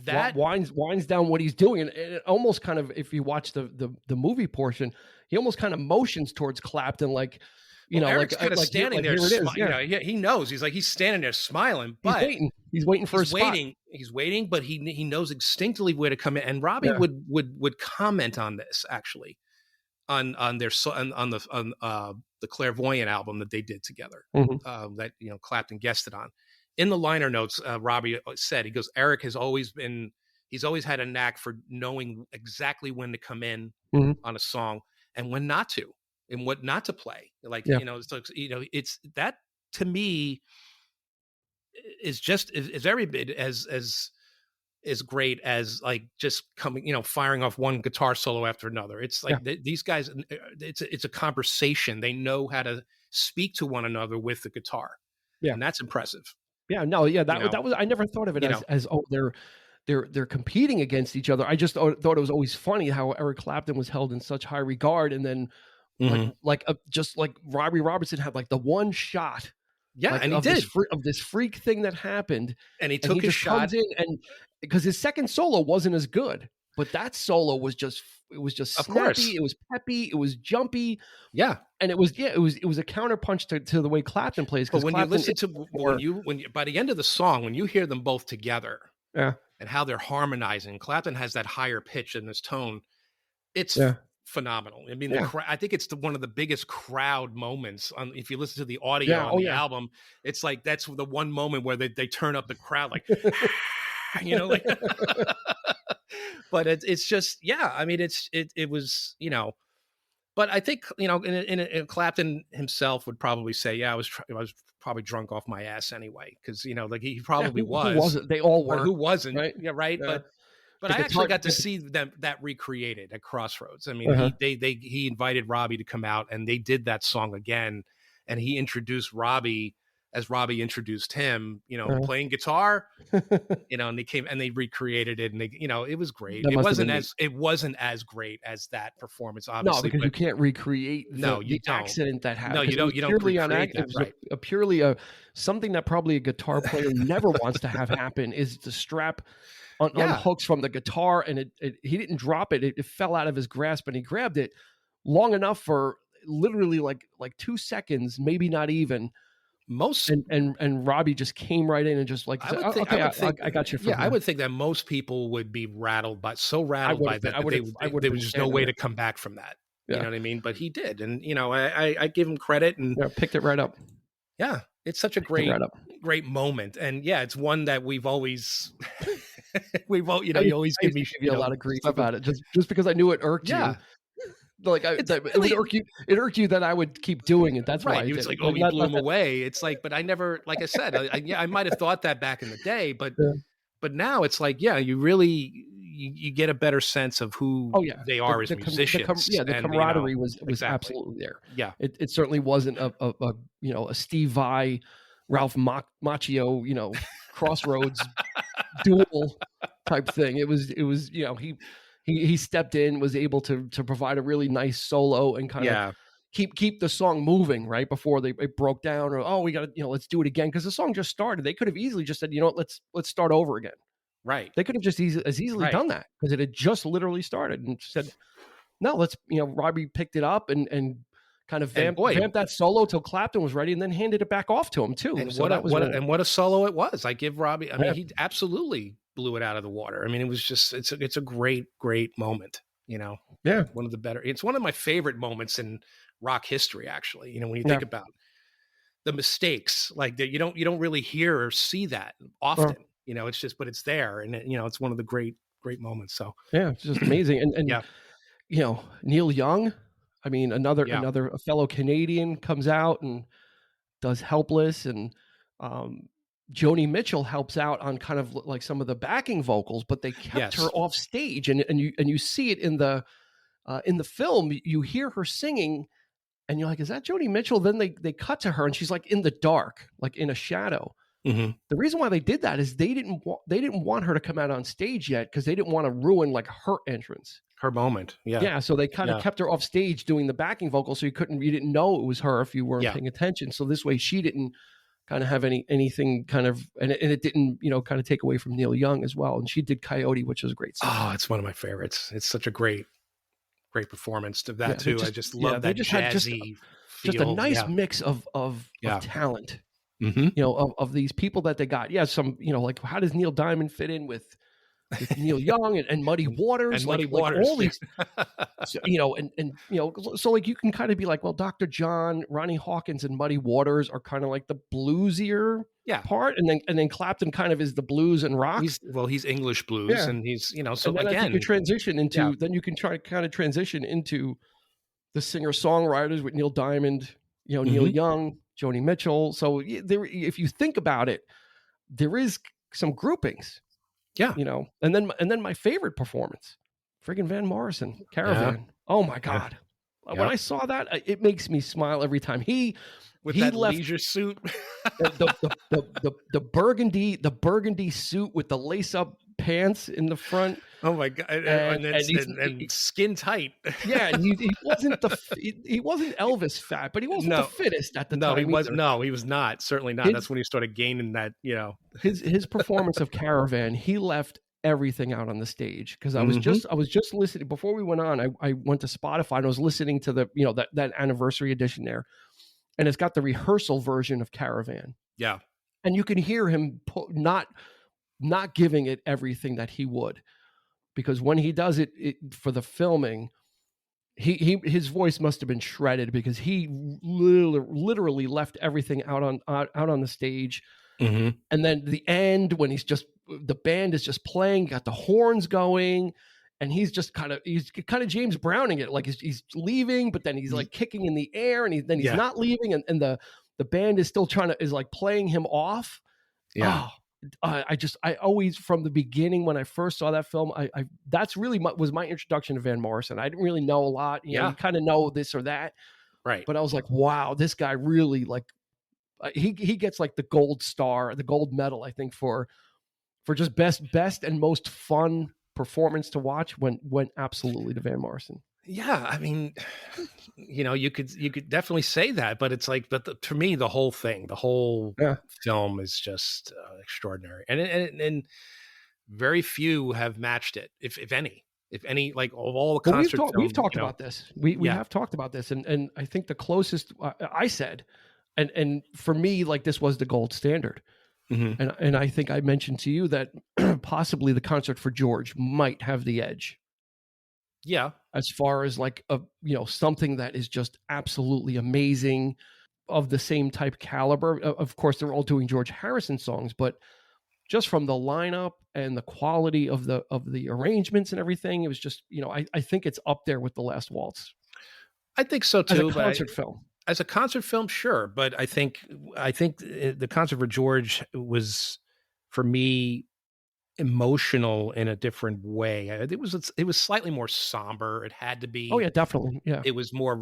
that winds down what he's doing, and it almost kind of, if you watch the movie portion, he almost kind of motions towards Clapton, like, Eric's kind of standing there. He knows. He's standing there smiling, but he's waiting for his spot. He's waiting, but he knows instinctively where to come in. And Robbie would comment on this actually, on the Clairvoyant album that they did together, that Clapton guested on. In the liner notes, Robbie said, he goes, Eric he's always had a knack for knowing exactly when to come in on a song and when not to. And what not to play, it's that, to me, is just is every bit as great as like just coming, firing off one guitar solo after another. It's like these guys, it's a conversation. They know how to speak to one another with the guitar, and that's impressive. Yeah, no, that was, I never thought of it as they're competing against each other. I just thought it was always funny how Eric Clapton was held in such high regard, and then. Just like Robbie Robertson had like the one shot, and he did of this freak thing that happened, and he took his shot. Comes in, and because his second solo wasn't as good, but that solo was just snappy, it was peppy, it was jumpy, and it was a counterpunch to the way Clapton plays. But when you listen to when you by the end of the song, when you hear them both together, and how they're harmonizing, Clapton has that higher pitch in his tone. It's phenomenal. I mean, I think it's one of the biggest crowd moments if you listen to the audio on the album. It's like that's the one moment where they turn up the crowd, like but it's just I mean, it was but I think in Clapton himself would probably say I was probably drunk off my ass anyway, because like he probably was. Who wasn't? They all were. Who wasn't? Right? Yeah, right. But I actually got to see that recreated at Crossroads. I mean, he invited Robbie to come out, and they did that song again. And he introduced Robbie as Robbie introduced him, playing guitar, and they came and they recreated it, and it was great. It wasn't as great as that performance, obviously. No, because you can't recreate the accident that happened. No, you don't. You don't recreate that. Right. Purely something that probably a guitar player never wants to have happen is to strap on hooks from the guitar, and he didn't drop it. It fell out of his grasp, and he grabbed it long enough for literally like 2 seconds, maybe not even. And Robbie just came right in and just like, I got you. I would think that most people would be rattled by that. There was just no way to come back from that. You know what I mean? But he did, and I give him credit and picked it right up. Yeah, it's such a great moment, and it's one that we've always. You always give me a lot of grief about it just because I knew it irked you. Like it irked you that I would keep doing it. That's why it's like, you blew him away. It's like, but I never, like I said, I might have thought that back in the day, but now it's like, you really you get a better sense of who they are as musicians. The camaraderie was absolutely there. Yeah, it certainly wasn't a Steve Vai, Ralph Macchio, Crossroads duel type thing. It was he stepped in, was able to provide a really nice solo and kind of keep the song moving right before it broke down, or we got to let's do it again, because the song just started. They could have easily just said, let's start over again. Right. They could have just easily done that, because it had just literally started, and said, no, let's Robbie picked it up and kind of vamped that solo till Clapton was ready, and then handed it back off to him too. And what a solo it was. I give Robbie. I mean, he absolutely blew it out of the water. I mean, it was just it's a great moment. One of the better. It's one of my favorite moments in rock history, actually. When you think about the mistakes, like that, you don't really hear or see that often. It's just, but it's there, and it's one of the great great moments. So Yeah, it's just amazing. And yeah, you know, Neil Young, I mean, another yeah, a fellow Canadian comes out and does Helpless, and Joni Mitchell helps out on kind of like some of the backing vocals, but they kept her yes, off stage, and you see it in the film. You hear her singing, and you're like, is that Joni Mitchell? Then they cut to her, and she's like in the dark, like in a shadow. hmm The reason why they did that is they didn't want her to come out on stage yet, because they didn't want to ruin like her entrance. her moment. Yeah, Yeah, so they kind of yeah, kept her off stage doing the backing vocal, so you didn't know it was her if you weren't yeah. paying attention. So this way, she didn't kind of have anything kind of, and it didn't, you know, kind of take away from Neil Young as well. And she did Coyote, which was a great song. Oh, it's one of my favorites. It's such a great performance of that Yeah, too. I just love that just had jazzy just a feel. nice Yeah, mix of yeah. talent, hmm you know, of these people that they got. Yeah, some, you know, like how does Neil Diamond fit in with Neil Young and Muddy Waters, and Muddy like Waters. all these, so, you know, and you know, so like you can kind of be like, well, Dr. John, Ronnie Hawkins, and Muddy Waters are kind of like the bluesier Yeah, part, and then Clapton kind of is the blues and rock. he's English blues, Yeah. and he's, you know, so And then again, I think you transition into, yeah. then you can try to kind of transition into the singer songwriters with Neil Diamond, you know, Neil Young, Joni Mitchell. So there, if you think about it, there is some groupings. Yeah. You know, and then my favorite performance, friggin' Van Morrison, Caravan. Oh my God. Yeah. When I saw that, it makes me smile every time. With he that left leisure suit. the burgundy suit with the lace up pants in the front. Oh my God. And skin tight. Yeah, and he wasn't he wasn't Elvis fat, but he wasn't the fittest at the time. He was not. Certainly not. That's when he started gaining that, you know. His performance of Caravan, he left everything out on the stage, because I was just listening before we went on. I went to Spotify and I was listening to the, you know, that anniversary edition there, and it's got the rehearsal version of Caravan. Yeah, and you can hear him not giving it everything that he would, because when he does it for the filming, his voice must have been shredded, because he literally left everything out on the stage. And then the end, when the band is just playing, got the horns going, and he's kind of James Browning it, like he's leaving, but then he's like kicking in the air, and he's not leaving, and the band is still is like playing him off. Yeah. I always, from the beginning, when I first saw that film, that's really was my introduction to Van Morrison. I didn't really know a lot. You know, you kind of know this or that, right? But I was like, wow, this guy really, like, he gets like the gold star, the gold medal, I think, for just best and most fun performance to watch. Went absolutely to Van Morrison. Yeah, I mean, you know, you could definitely say that, but it's like, to me, the whole thing, the whole film is just extraordinary, and very few have matched it, if any, like of all the concert films. We've talked about this. We have talked about this, and I think the closest I said, and for me, like, this was the gold standard. And I think I mentioned to you that possibly the Concert for George might have the edge. Yeah. As far as like something that is just absolutely amazing, of the same type caliber. Of course, they're all doing George Harrison songs, but just from the lineup and the quality of the arrangements and everything, it was just, I think it's up there with The Last Waltz. I think so too. As a concert film. As a concert film, sure, but I think the Concert for George was, for me, emotional in a different way. It was slightly more somber. It had to be. Oh yeah, definitely. Yeah. It was more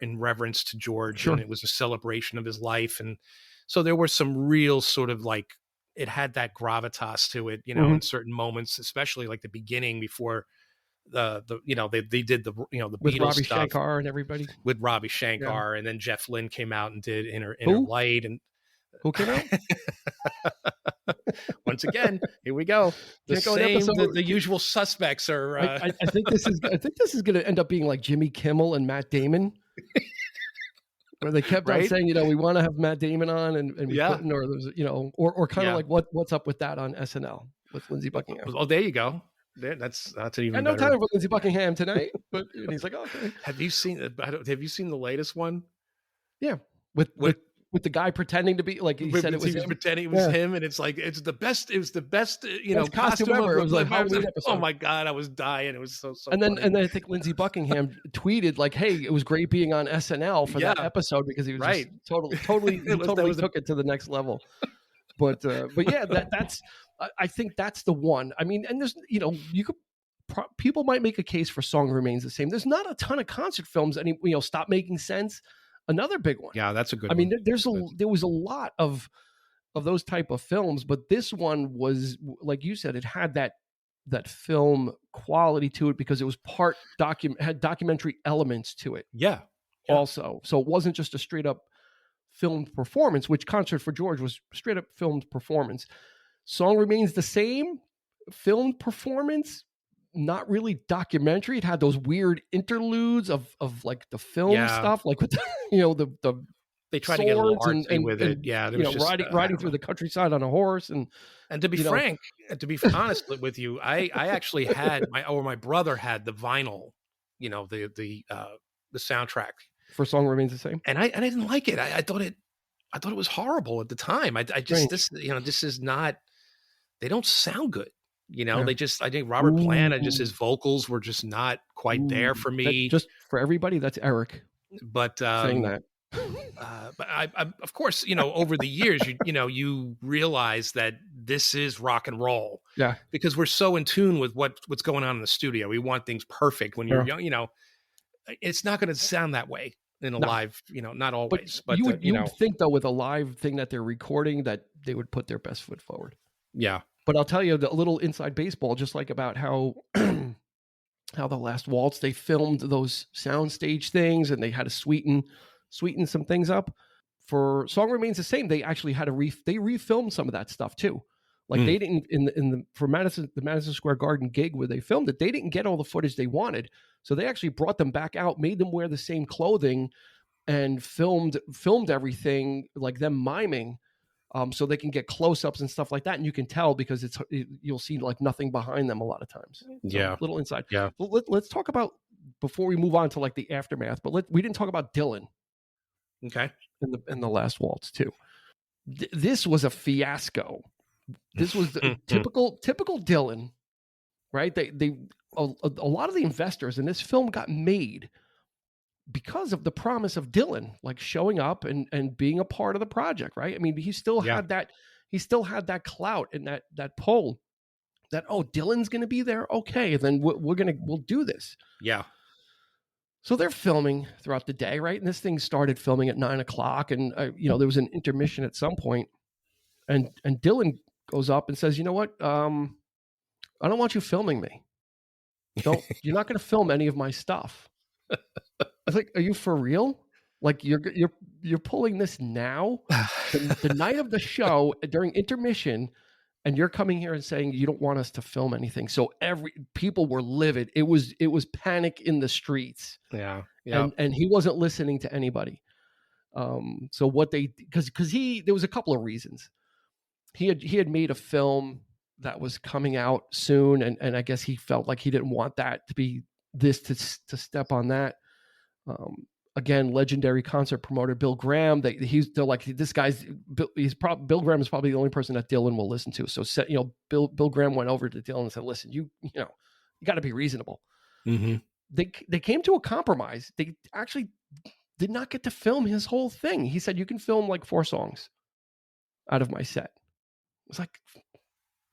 in reverence to George, sure. And it was a celebration of his life, and so there were some real sort of like, it had that gravitas to it, in certain moments, especially like the beginning before they did the with Beatles Robbie stuff Shankar and everybody, with Robbie Shankar, and then Jeff Lynne came out and did Inner Light, and who came out? Once again, here we go. The usual suspects are. I think this is going to end up being like Jimmy Kimmel and Matt Damon, where they kept on saying, we want to have Matt Damon on, and we couldn't, or there's, or kind of like what's up with that on SNL with Lindsey Buckingham. Oh, there you go. That's even. I know time for Lindsey Buckingham tonight, but and he's like, okay. Have you seen the latest one? Yeah, with with the guy pretending to be like he said it was him. Pretending it was him, and it's like it was the best, costume ever. It was like Halloween episode. Oh my God, I was dying. It was so and funny. then I think Lindsey Buckingham tweeted like, "Hey, it was great being on SNL for that episode," because he was just totally took it to the next level. But yeah, that's I think that's the one. I mean, and there's people might make a case for Song Remains the Same. There's not a ton of concert films Stop Making Sense. Another big one. Yeah, that's a good one. I mean, there was a lot of those type of films, but this one was, like you said, it had that film quality to it because it was had documentary elements to it. Yeah. Also. So it wasn't just a straight up filmed performance, which Concert for George was straight up filmed performance. Song Remains the Same, filmed performance, not really documentary. It had those weird interludes of like the film stuff, like with the they try to get a little artsy with it. Yeah, riding through the countryside on a horse, and to be frank, to be honest with you, I actually had my brother had the vinyl, the soundtrack for Song Remains the Same, and I didn't like it. I thought it was horrible at the time. I just this is not. They don't sound good. They just, I think Robert Plant, his vocals were just not quite there for me. Just for everybody, that's Eric. But saying that. But I, of course, over the years, you realize that this is rock and roll. Yeah. Because we're so in tune with what's going on in the studio. We want things perfect when you're young, it's not going to sound that way in a live, not always. But you would think though, with a live thing that they're recording, that they would put their best foot forward. Yeah. But I'll tell you a little inside baseball, just like about how the last Waltz, they filmed those soundstage things and they had to sweeten some things up. For Song Remains the Same, they actually had they refilmed some of that stuff too. Like they didn't the Madison Square Garden gig where they filmed it, they didn't get all the footage they wanted. So they actually brought them back out, made them wear the same clothing, and filmed everything like them miming. So they can get close-ups and stuff like that, and you can tell because you'll see like nothing behind them a lot of times. So, little inside. Yeah. Let's talk about, before we move on to like the aftermath. But we didn't talk about Dylan. Okay. In the last Waltz too. This was a fiasco. This was the typical Dylan, right? A lot of the investors in this film got made because of the promise of Dylan, like showing up and being a part of the project, right? I mean, he still had that clout and that pull that, Dylan's going to be there. Okay. Then we'll do this. Yeah. So they're filming throughout the day, right? And this thing started filming at 9:00, and there was an intermission at some point, and Dylan goes up and says, "You know what? I don't want you filming me. You're not going to film any of my stuff." I was like, "Are you for real? Like you're pulling this now, the night of the show during intermission, and you're coming here and saying you don't want us to film anything?" So people were livid. It was panic in the streets. Yeah. And he wasn't listening to anybody. So what because there was a couple of reasons. He had made a film that was coming out soon, and I guess he felt like he didn't want that to be this to step on that. Again, legendary concert promoter Bill Graham. They're like, this guy's Bill Graham is probably the only person that Dylan will listen to. So Bill Graham went over to Dylan and said, "Listen, you got to be reasonable." Mm-hmm. They came to a compromise. They actually did not get to film his whole thing. He said, "You can film like 4 songs out of my set." It was like,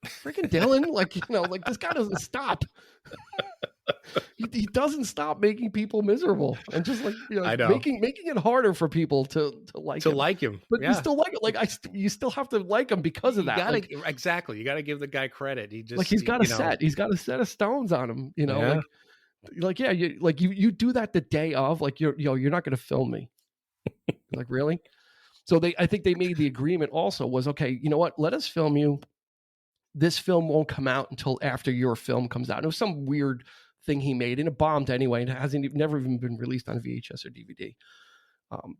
freaking Dylan, like this guy doesn't stop. He doesn't stop making people miserable and just I know. making it harder for people to like him. But you still like it. Like you still have to like him because of that. Exactly. You got to give the guy credit. He's got a set. He's got a set of stones on him. You do that the day of. Like you're not going to film me. Like, really? So I think they made the agreement also was, okay, you know what? Let us film you. This film won't come out until after your film comes out. And it was some weird thing he made, and it bombed anyway. And it never even been released on VHS or DVD.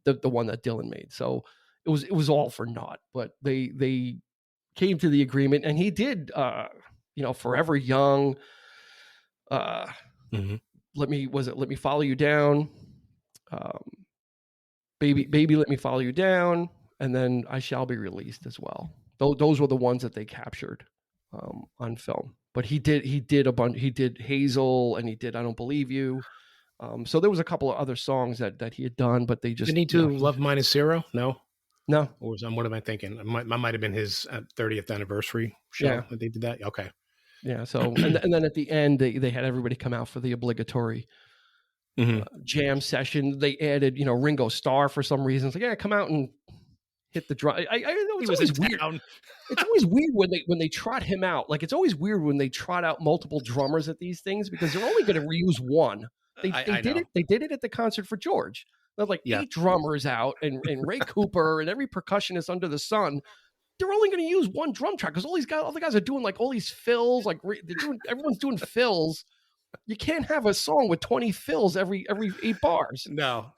The one that Dylan made. So it was all for naught. But they came to the agreement, and he did. Forever Young. Mm-hmm. Let Me Follow You Down. Baby, Let Me Follow You Down. and then I Shall Be Released as well. Those were the ones that they captured on film. But he did a bunch. He did Hazel, and he did I Don't Believe You. So there was a couple of other songs that he had done, but they just didn't he do Love Minus Zero? No. Or what am I thinking? It might have been his 30th anniversary show that they did that. Okay. Yeah. So and then at the end they had everybody come out for the obligatory jam session. They added Ringo Starr for some reason. It's like, yeah, come out and hit the drum. I know it's always weird. It's always weird when they trot him out. Like it's always weird when they trot out multiple drummers at these things because they're only going to reuse one. They did it. They did it at the concert for George. They're like 8 drummers out and Ray Cooper and every percussionist under the sun. They're only going to use one drum track because all the guys are doing like all these fills. Like everyone's doing fills. You can't have a song with 20 fills every 8 bars. No,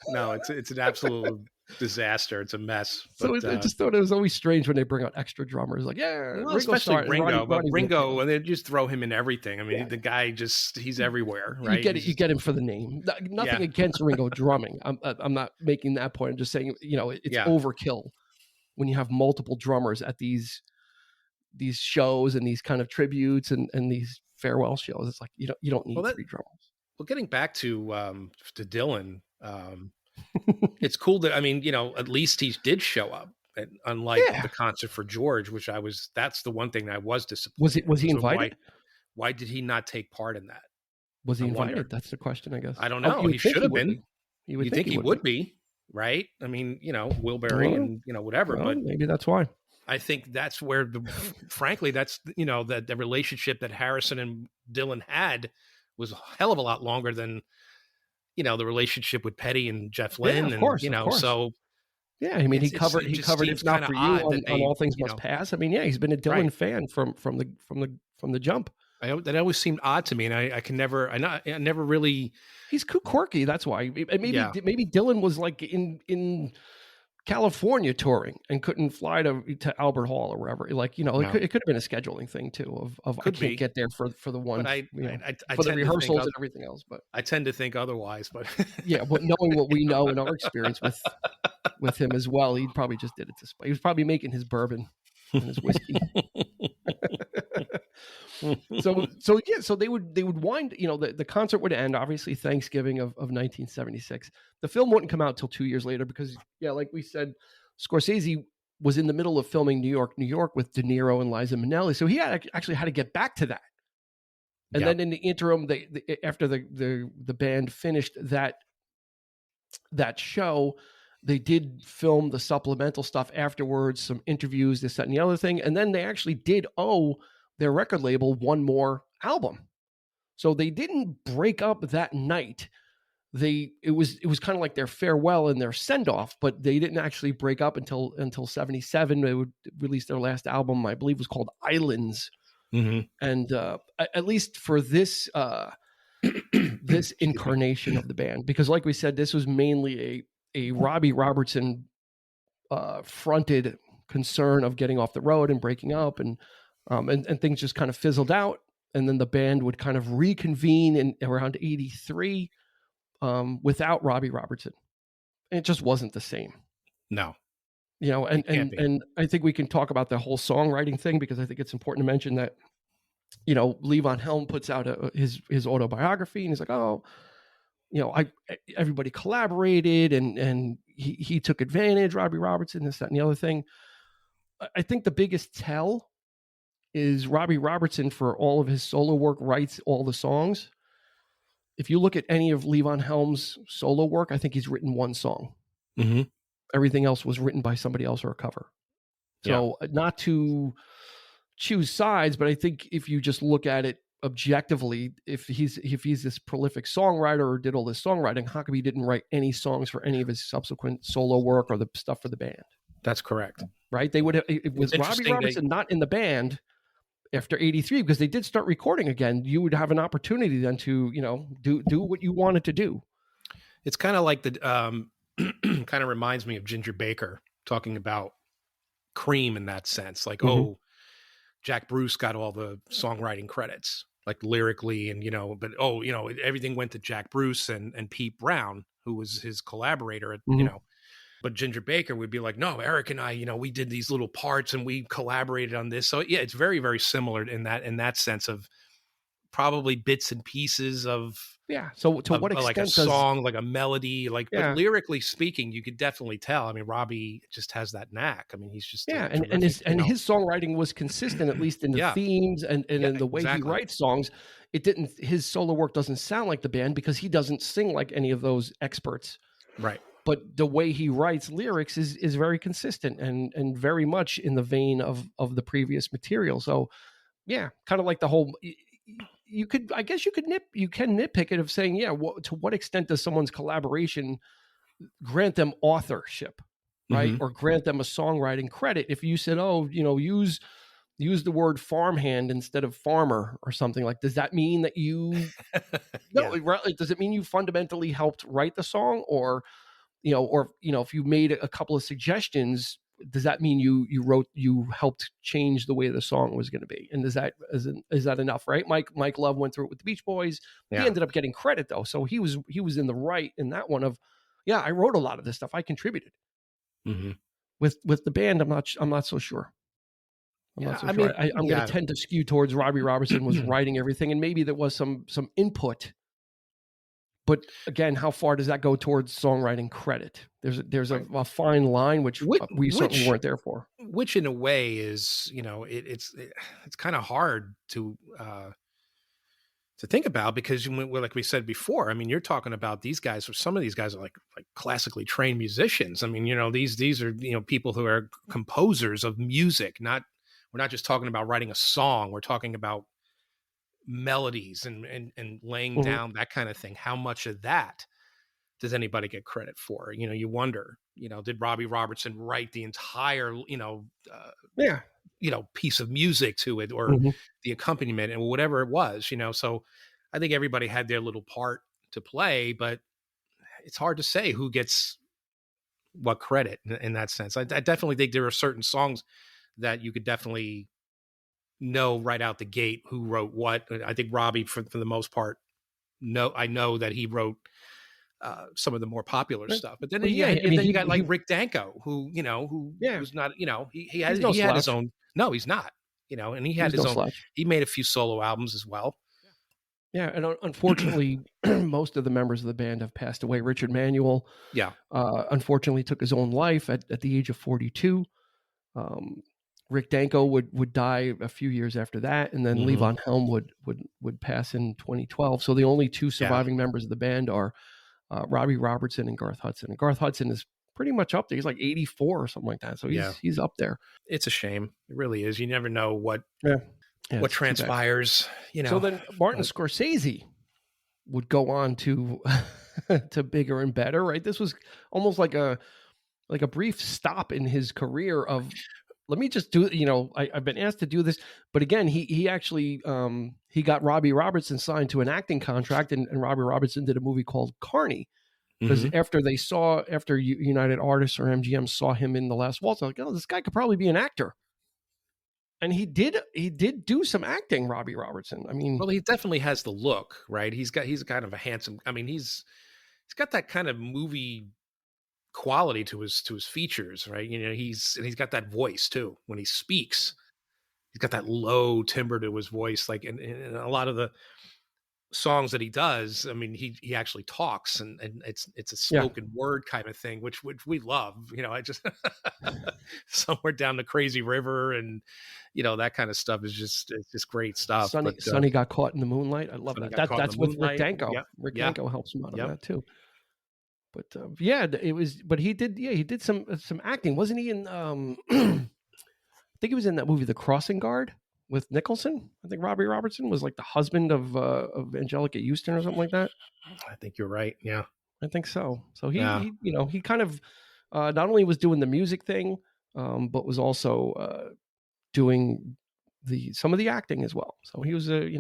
it's an absolute disaster. It's a mess. So I just thought it was always strange when they bring out extra drummers. Like, especially Ringo, but Ringo, and they just throw him in everything. I mean, the guy he's everywhere, right? You get him for the name. Nothing against Ringo drumming. I'm not making that point. I'm just saying, it's overkill when you have multiple drummers at these shows and these kind of tributes and these farewell shows. It's like you don't need 3 drummers. Well, getting back to Dylan, it's cool that at least he did show up, unlike the concert for George, which that's the one thing that I was disappointed. Was he invited? Why did he not take part in that? Was he invited? That's the question, I guess. I don't know. He should have been. You think he would be, right? I mean, Wilbury and whatever, but maybe that's why. I think that's where frankly, that's, the relationship that Harrison and Dylan had was a hell of a lot longer than, the relationship with Petty and Jeff Lynne. Yeah, of course. So. Yeah. I mean, he covered If Not For You on All Things Must Pass. I mean, he's been a Dylan fan from the jump. That always seemed odd to me. And I never really. He's quirky. That's why. Maybe Dylan was like in California touring and couldn't fly to Albert Hall or wherever. Like, it could have been a scheduling thing too of I can't get there for the one for the rehearsals and everything else. But I tend to think otherwise. But but knowing what we know in our experience with him as well, he probably just did it to spite. He was probably making his bourbon and his whiskey. So they would wind, the concert would end, obviously Thanksgiving of 1976. The film wouldn't come out till 2 years later because, like we said, Scorsese was in the middle of filming New York with De Niro and Liza Minnelli. So he actually had to get back to that. And then in the interim, after the band finished that show, they did film the supplemental stuff afterwards, some interviews, this, that, and the other thing. And then they actually did owe their record label one more album. So they didn't break up that night. It was kind of like their farewell and their send-off, but they didn't actually break up until 77. They would release their last album, I believe was called Islands. Mm-hmm. And at least for this this incarnation of the band, because like we said, this was mainly a Robbie Robertson fronted concern of getting off the road and breaking up, and things just kind of fizzled out. And then the band would kind of reconvene in around 83 without Robbie Robertson. And it just wasn't the same. No. And I think we can talk about the whole songwriting thing, because I think it's important to mention that, Levon Helm puts out his autobiography, and he's like, everybody collaborated and he took advantage, Robbie Robertson, this, that, and the other thing. I think the biggest tell is Robbie Robertson, for all of his solo work, writes all the songs. If you look at any of Levon Helm's solo work, I think he's written one song. Mm-hmm. Everything else was written by somebody else or a cover. So not to choose sides, but I think if you just look at it objectively, if he's this prolific songwriter or did all this songwriting, how come he didn't write any songs for any of his subsequent solo work or the stuff for the band? That's correct. Right? They would have, it was Robbie Robertson not in the band after 83, because they did start recording again. You would have an opportunity then to, do what you wanted to do. It's kind of like kind of reminds me of Ginger Baker talking about Cream in that sense. Like, mm-hmm. Jack Bruce got all the songwriting credits, like lyrically, and, but everything went to Jack Bruce and Pete Brown, who was his collaborator, mm-hmm. But Ginger Baker would be like, no, Eric and I, we did these little parts and we collaborated on this. So yeah, it's very, very similar in that sense of probably bits and pieces of Yeah. So to what like a extent does song, like a melody, but yeah. lyrically speaking, you could definitely tell. I mean, Robbie just has that knack. I mean, he's just Yeah, terrific, his songwriting was consistent, at least in the Yeah. themes and Yeah, in the way he exactly. writes songs. His solo work doesn't sound like the band because he doesn't sing like any of those experts. Right. But the way he writes lyrics is very consistent and very much in the vein of the previous material. So yeah, kind of like the whole. You can nitpick it of saying, yeah, to what extent does someone's collaboration grant them authorship, right? Mm-hmm. Or grant them a songwriting credit? If you said, oh, use the word farmhand instead of farmer or something, like, does that mean that you no, does it mean you fundamentally helped write the song? Or if you made a couple of suggestions, does that mean you helped change the way the song was going to be? And is that enough? Right. Mike Love went through it with the Beach Boys. He ended up getting credit though. So he was in the right in that one of, yeah, I wrote a lot of this stuff. I contributed. Mm-hmm. With the band. I'm not so sure. I'm not so sure. Mean, I'm going to tend to skew towards Robbie Robertson was writing everything. And maybe there was some input. But again, how far does that go towards songwriting credit? There's a fine line, which we certainly weren't there for. Which, in a way, is it's kind of hard to think about, because like we said before, I mean, you're talking about these guys, or some of these guys are like classically trained musicians. I mean, these are people who are composers of music. We're not just talking about writing a song. We're talking about melodies and laying down that kind of thing. How much of that does anybody get credit for? You wonder, did Robbie Robertson write the entire, piece of music to it, or the accompaniment and whatever it was, so I think everybody had their little part to play, but it's hard to say who gets what credit in that sense. I definitely think there are certain songs that you could definitely know right out the gate who wrote what. I think Robbie, for the most part, I know that he wrote some of the more popular stuff. But then you got like Rick Danko, who was not, he had his own. No, he's not. And he had his own. Slouch. He made a few solo albums as well. Yeah, and unfortunately, most of the members of the band have passed away. Richard Manuel, unfortunately, took his own life at the age of 42. Rick Danko would die a few years after that, and then Levon Helm would pass in 2012. So the only two surviving members of the band are Robbie Robertson and Garth Hudson. And Garth Hudson is pretty much up there. He's like 84 or something like that. So he's up there. It's a shame. It really is. You never know what transpires. So then Martin Scorsese would go on to to bigger and better. Right. This was almost like a brief stop in his career of, let me just do, I've been asked to do this. But again, he actually, he got Robbie Robertson signed to an acting contract, and Robbie Robertson did a movie called Carney. Because after United Artists or MGM saw him in The Last Waltz, they're like, oh, this guy could probably be an actor. And he did do some acting, Robbie Robertson. I mean, well, he definitely has the look, right? He's kind of a handsome, I mean, he's got that kind of movie quality to his features, right? He's got that voice too. When he speaks, he's got that low timbre to his voice. Like in a lot of the songs that he does, I mean, he actually talks, and it's a spoken word kind of thing, which we love. I just Somewhere Down the Crazy River, and that kind of stuff is just great stuff. Sonny Got Caught in the Moonlight. I love that. That's with Rick Danko. Yep. Rick Danko helps him out on that too. But it was. But he did some acting, wasn't he? In I think he was in that movie, The Crossing Guard, with Nicholson. I think Robbie Robertson was like the husband of Angelica Houston or something like that. I think you're right. Yeah, I think so. So he kind of not only was doing the music thing, but was also doing some of the acting as well. So he was a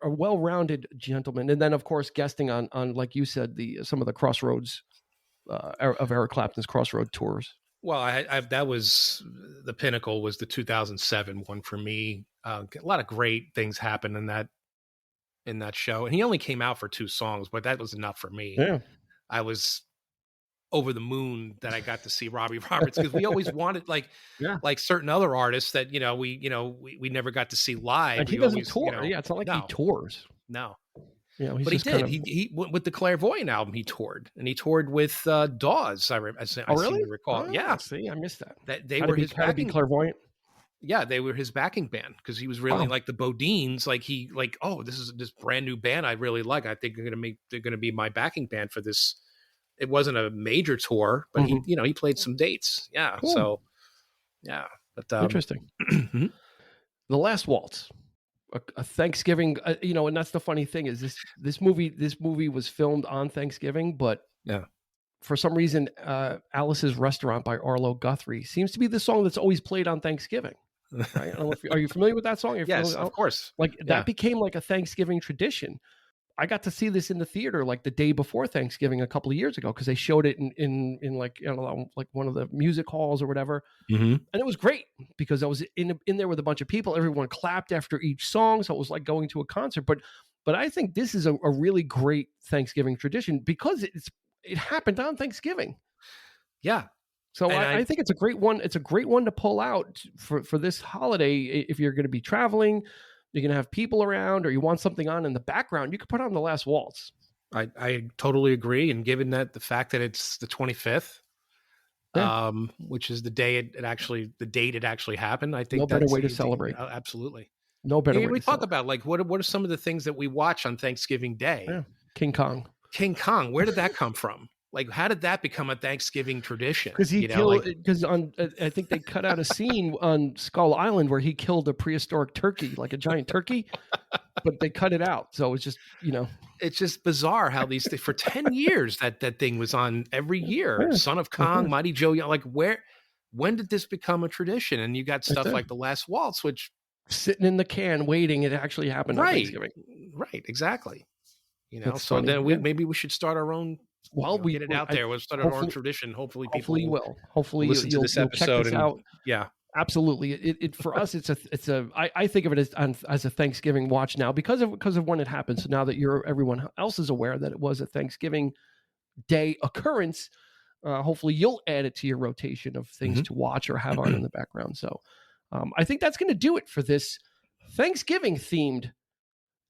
well-rounded gentleman. And then of course guesting on like you said, some of the Crossroads of Eric Clapton's Crossroad tours. Well, I that was the pinnacle, was the 2007 one for me. A lot of great things happened in that show, and he only came out for 2 songs, but that was enough for me. Yeah, I was over the moon that I got to see Robbie Robertson, because we always wanted like certain other artists that we never got to see live. And he doesn't tour. Yeah, it's not like he tours. No. He's but he did. He went with the Clairvoyant album. He toured, and he toured with Dawes. I really? seem to recall. Oh, see, I missed that. That they were his backing. Clairvoyant. Yeah, they were his backing band, because he was really like the Bodines. This is this brand new band I really like. I think they're going to be my backing band for this. It wasn't a major tour, but he played some dates. Yeah, cool. So yeah, but interesting. The Last Waltz. A Thanksgiving, and that's the funny thing is this movie was filmed on Thanksgiving, but for some reason, Alice's Restaurant by Arlo Guthrie seems to be the song that's always played on Thanksgiving. Right? I don't know are you familiar with that song? Yes, of course. That became like a Thanksgiving tradition. I got to see this in the theater like the day before Thanksgiving a couple of years ago, because they showed it in like, like one of the music halls or whatever. And it was great because I was in there with a bunch of people. Everyone clapped after each song. So it was like going to a concert. But I think this is a really great Thanksgiving tradition because it happened on Thanksgiving. Yeah. So I think it's a great one. It's a great one to pull out for this holiday. If you're going to be traveling, you're going to have people around, or you want something on in the background, you could put on The Last Waltz. I totally agree. And given that the fact that it's the 25th, which is the day the date it actually happened, I think no better way to celebrate. Absolutely. No better way we to talk celebrate. about like, what are some of the things that we watch on Thanksgiving Day? Yeah. King Kong. Where did that come from? Like, how did that become a Thanksgiving tradition? Because I think they cut out a scene on Skull Island where he killed a prehistoric turkey, like a giant turkey, but they cut it out. So it's just, it's just bizarre how these things, for 10 years that thing was on every year. Son of Kong, Mighty Joe Young. Like, when did this become a tradition? And you got stuff like The Last Waltz, which sitting in the can waiting, it actually happened on Thanksgiving. Right, exactly. So then maybe we should start our own. Well, we get it out there. We'll start our own tradition. Hopefully people will. Hopefully listen to this episode check this out. Yeah, absolutely. It for us, I think of it as a Thanksgiving watch now because of when it happened. So now that everyone else is aware that it was a Thanksgiving Day occurrence, hopefully you'll add it to your rotation of things to watch or have on in the background. So I think that's going to do it for this Thanksgiving themed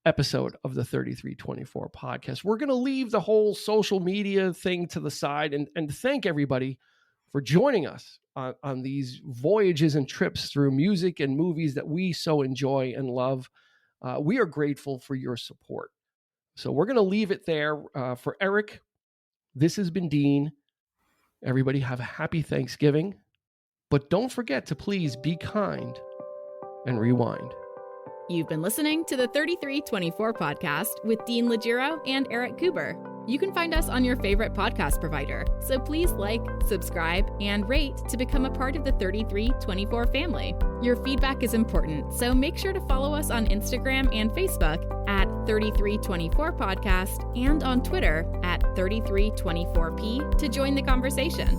episode of the 3324 podcast. We're going to leave the whole social media thing to the side and thank everybody for joining us on these voyages and trips through music and movies that we so enjoy and love. We are grateful for your support. So we're going to leave it there. For Eric, this has been Dean. Everybody have a happy Thanksgiving, but don't forget to please be kind and rewind. You've been listening to the 3324 podcast with Dean Legiro and Eric Kuber. You can find us on your favorite podcast provider, so please like, subscribe, and rate to become a part of the 3324 family. Your feedback is important, so make sure to follow us on Instagram and Facebook at 3324 podcast and on Twitter at 3324p to join the conversation.